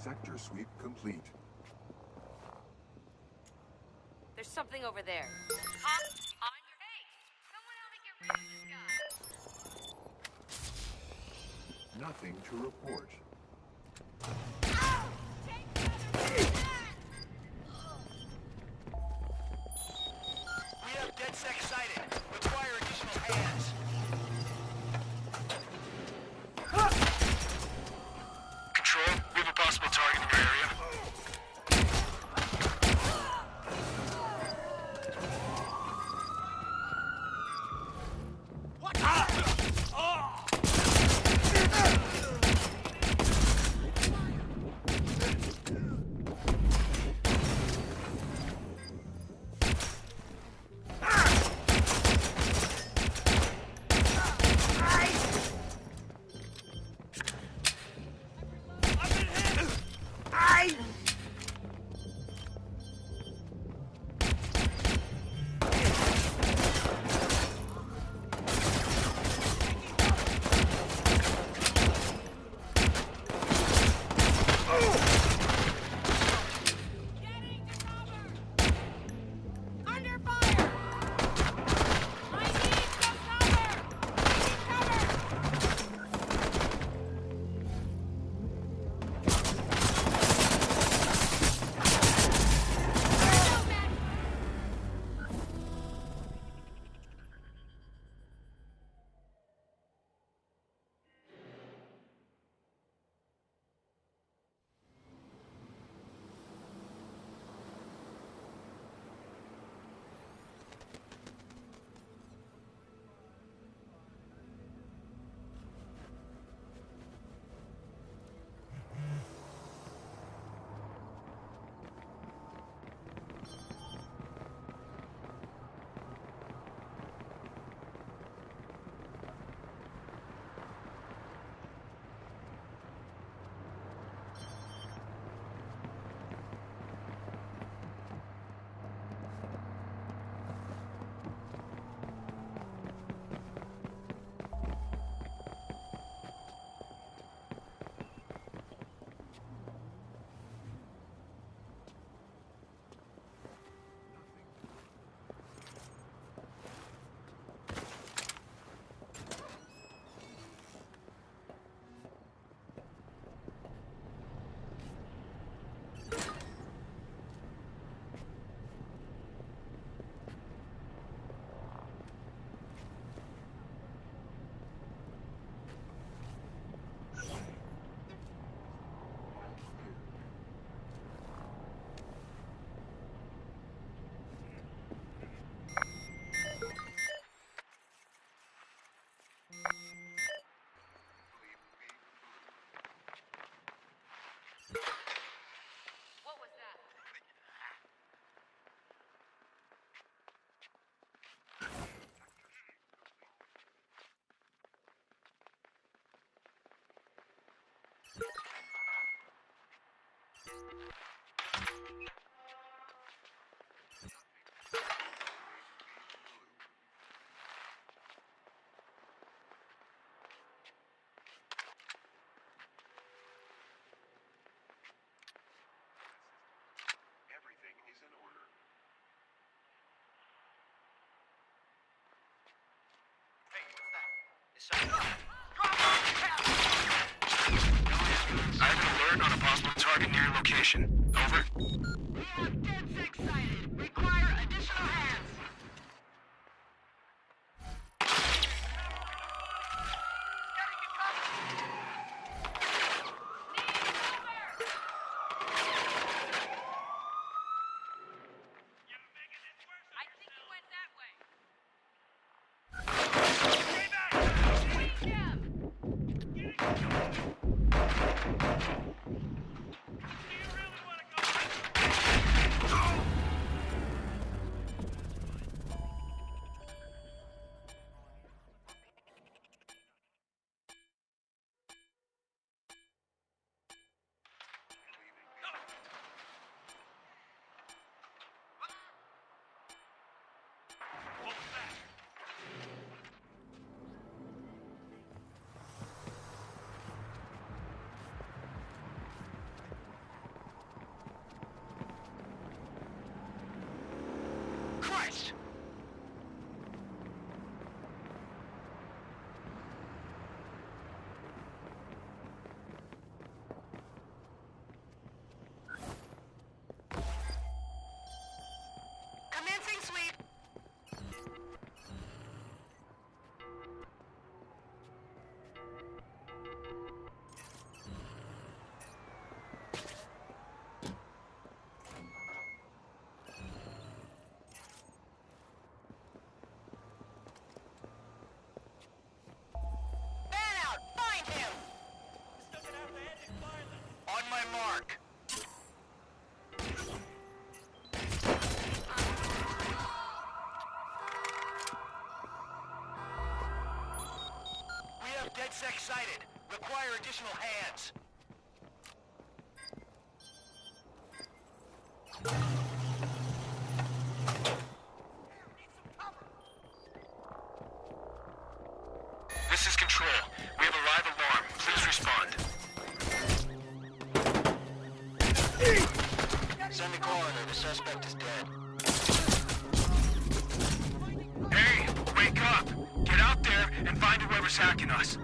Sector sweep complete. There's something over there. Huh? On your way. Someone help me get rid of this guy. Nothing to report. We have DedSec sighted. Require additional hands. Control, we have a possible target in your area. I have an alert on a possible target near your location. Over. We have DedSec sighted. Require additional hands. sighted. Require additional hands. This is Control. We have a live alarm. Please respond. Send the coroner. The suspect is dead. Hey, wake up! Get out there and find whoever's hacking us.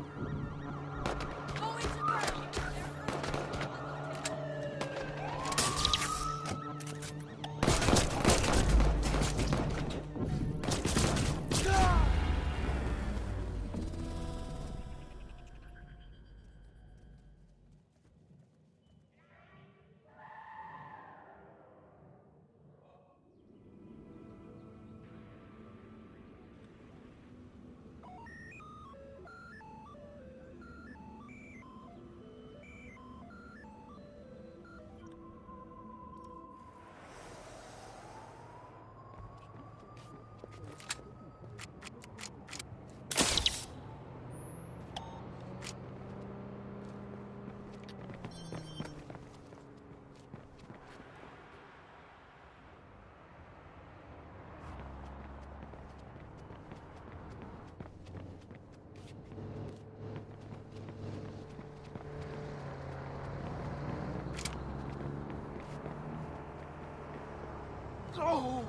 Oh!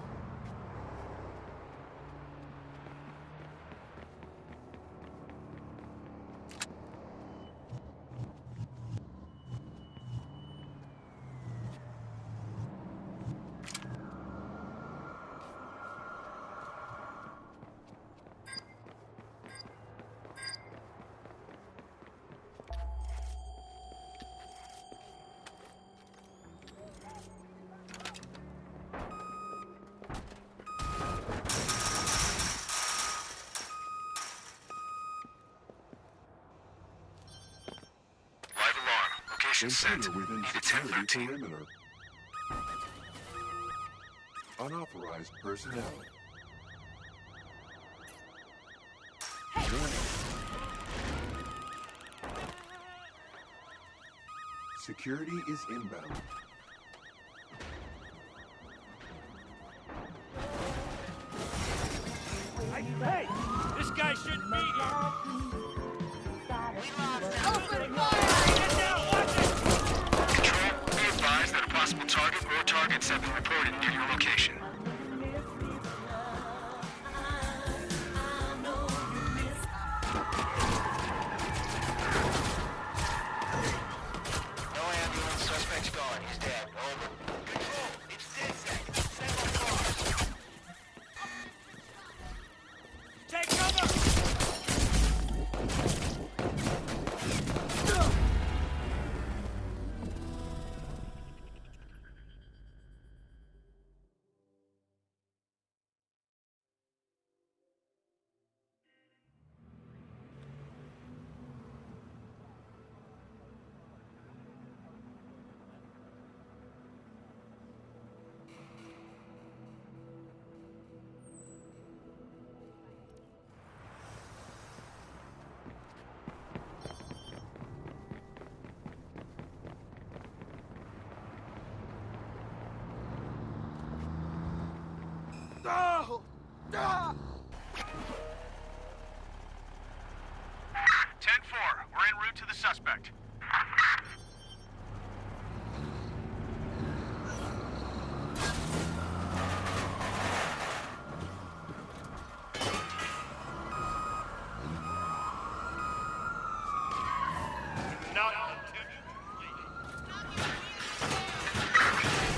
Intruder within security perimeter. Unauthorized personnel. Warning. Security is inbound. Hey! This guy shouldn't be here! Open fire! That a possible target or targets have been reported near your location. No ambulance, suspect's gone. He's dead. Over. Control, it's DedSec. Send my cars. Take cover! Oh! Ah! 10-4, we're en route to the suspect.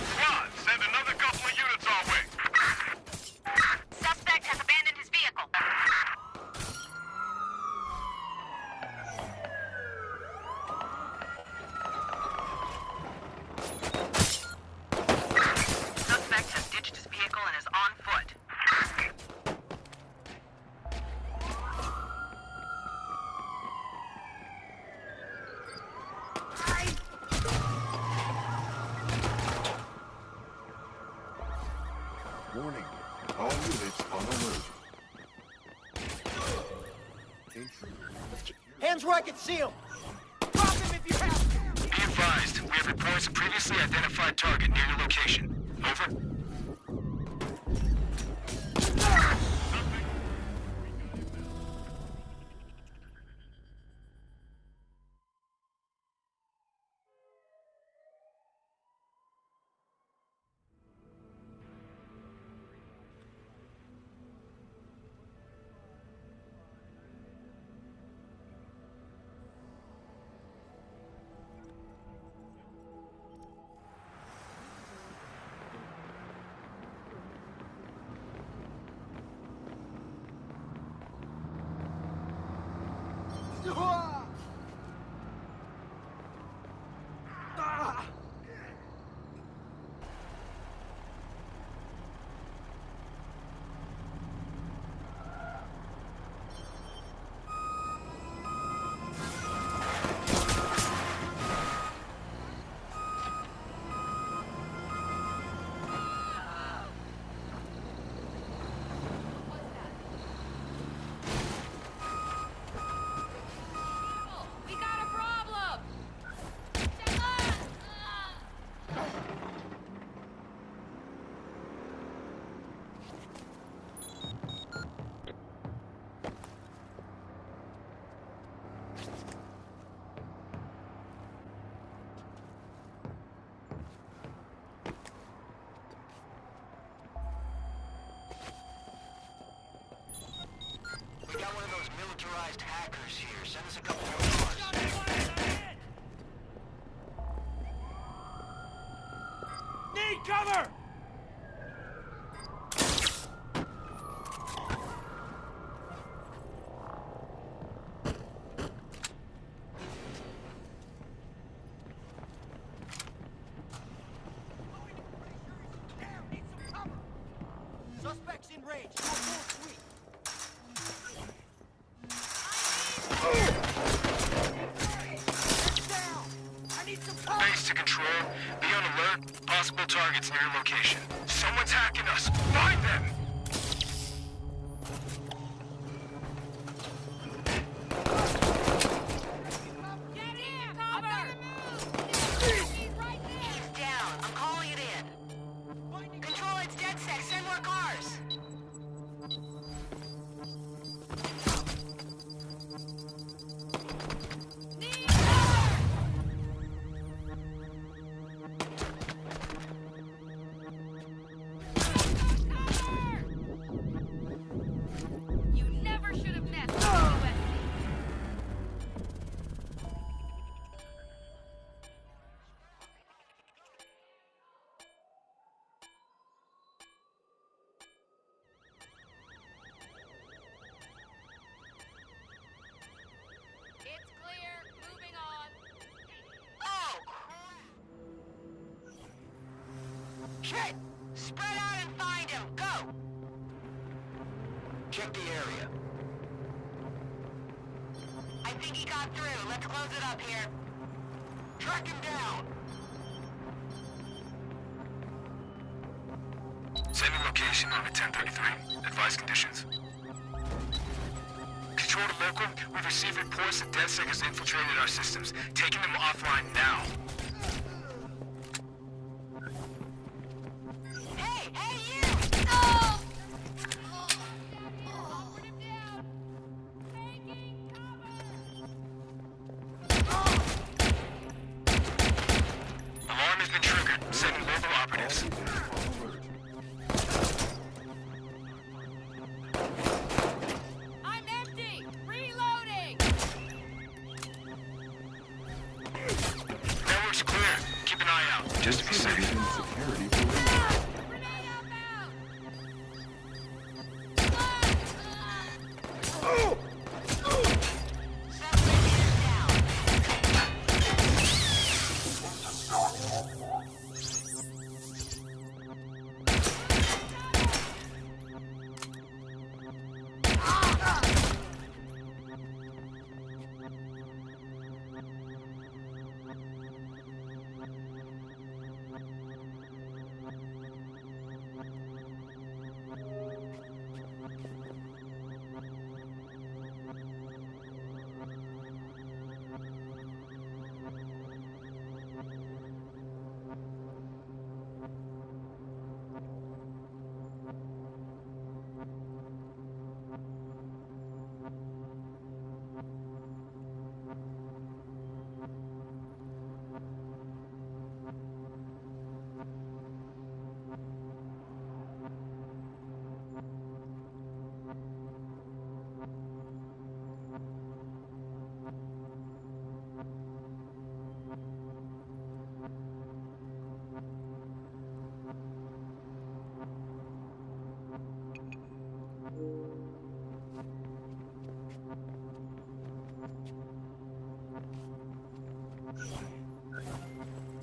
Squad, send another couple of units our way. Suspect has abandoned his vehicle. Suspect has ditched his vehicle and is on foot. Warning. All units on alert. Intruder with security. Hands where I can see him. Drop him if you have to. Be advised, we have reports of previously identified target near your location. Over. We got one of those militarized hackers here. Send us a couple more cars. Need cover! Suspects in range. Go full sweep. Base to control. Be on alert. Possible targets near your location. Someone's hacking us. Find them! He's down. I'm calling it in. Control, it's DedSec. Send more cars. You never should have messed with USC. It's clear. Moving on. Oh, crap. Shit! Spread out and find him. Go! Check the area. I think he got through. Let's close it up here. Track him down! Sending location on a 1033. Advise conditions. Control to local. We've received reports that DedSec has infiltrated our systems, taking them offline now. Hey, you! No! Alarm has been triggered. Sending local operatives. I'm empty. Reloading. Network's clear. Keep an eye out. Just to be safe. Security perimeter.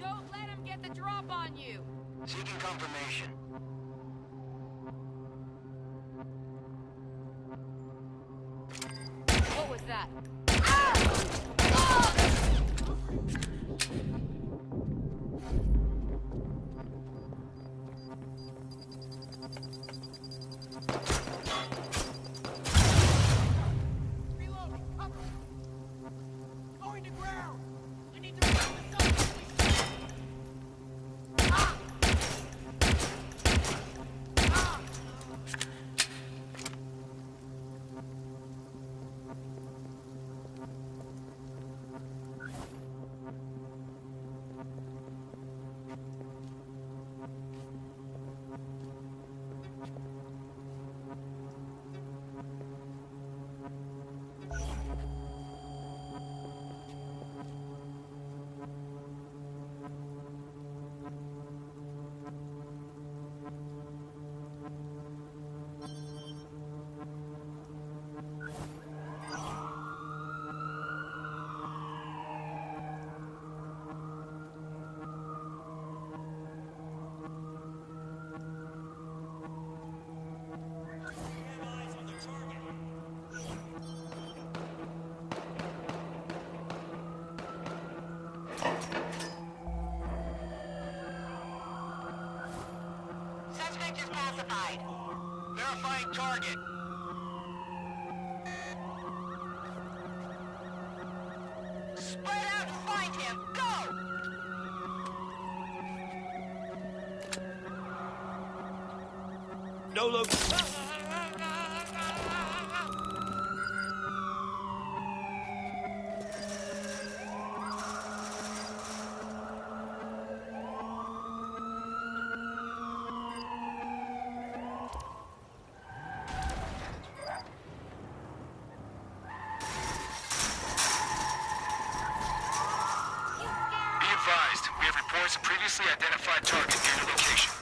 Don't let him get the drop on you. Seeking confirmation. What was that? Going to ground. I need to round this up. Suspect is pacified. Verifying target. Spread out and find him. Go! No look. Be advised, we have reports of previously identified target near your location.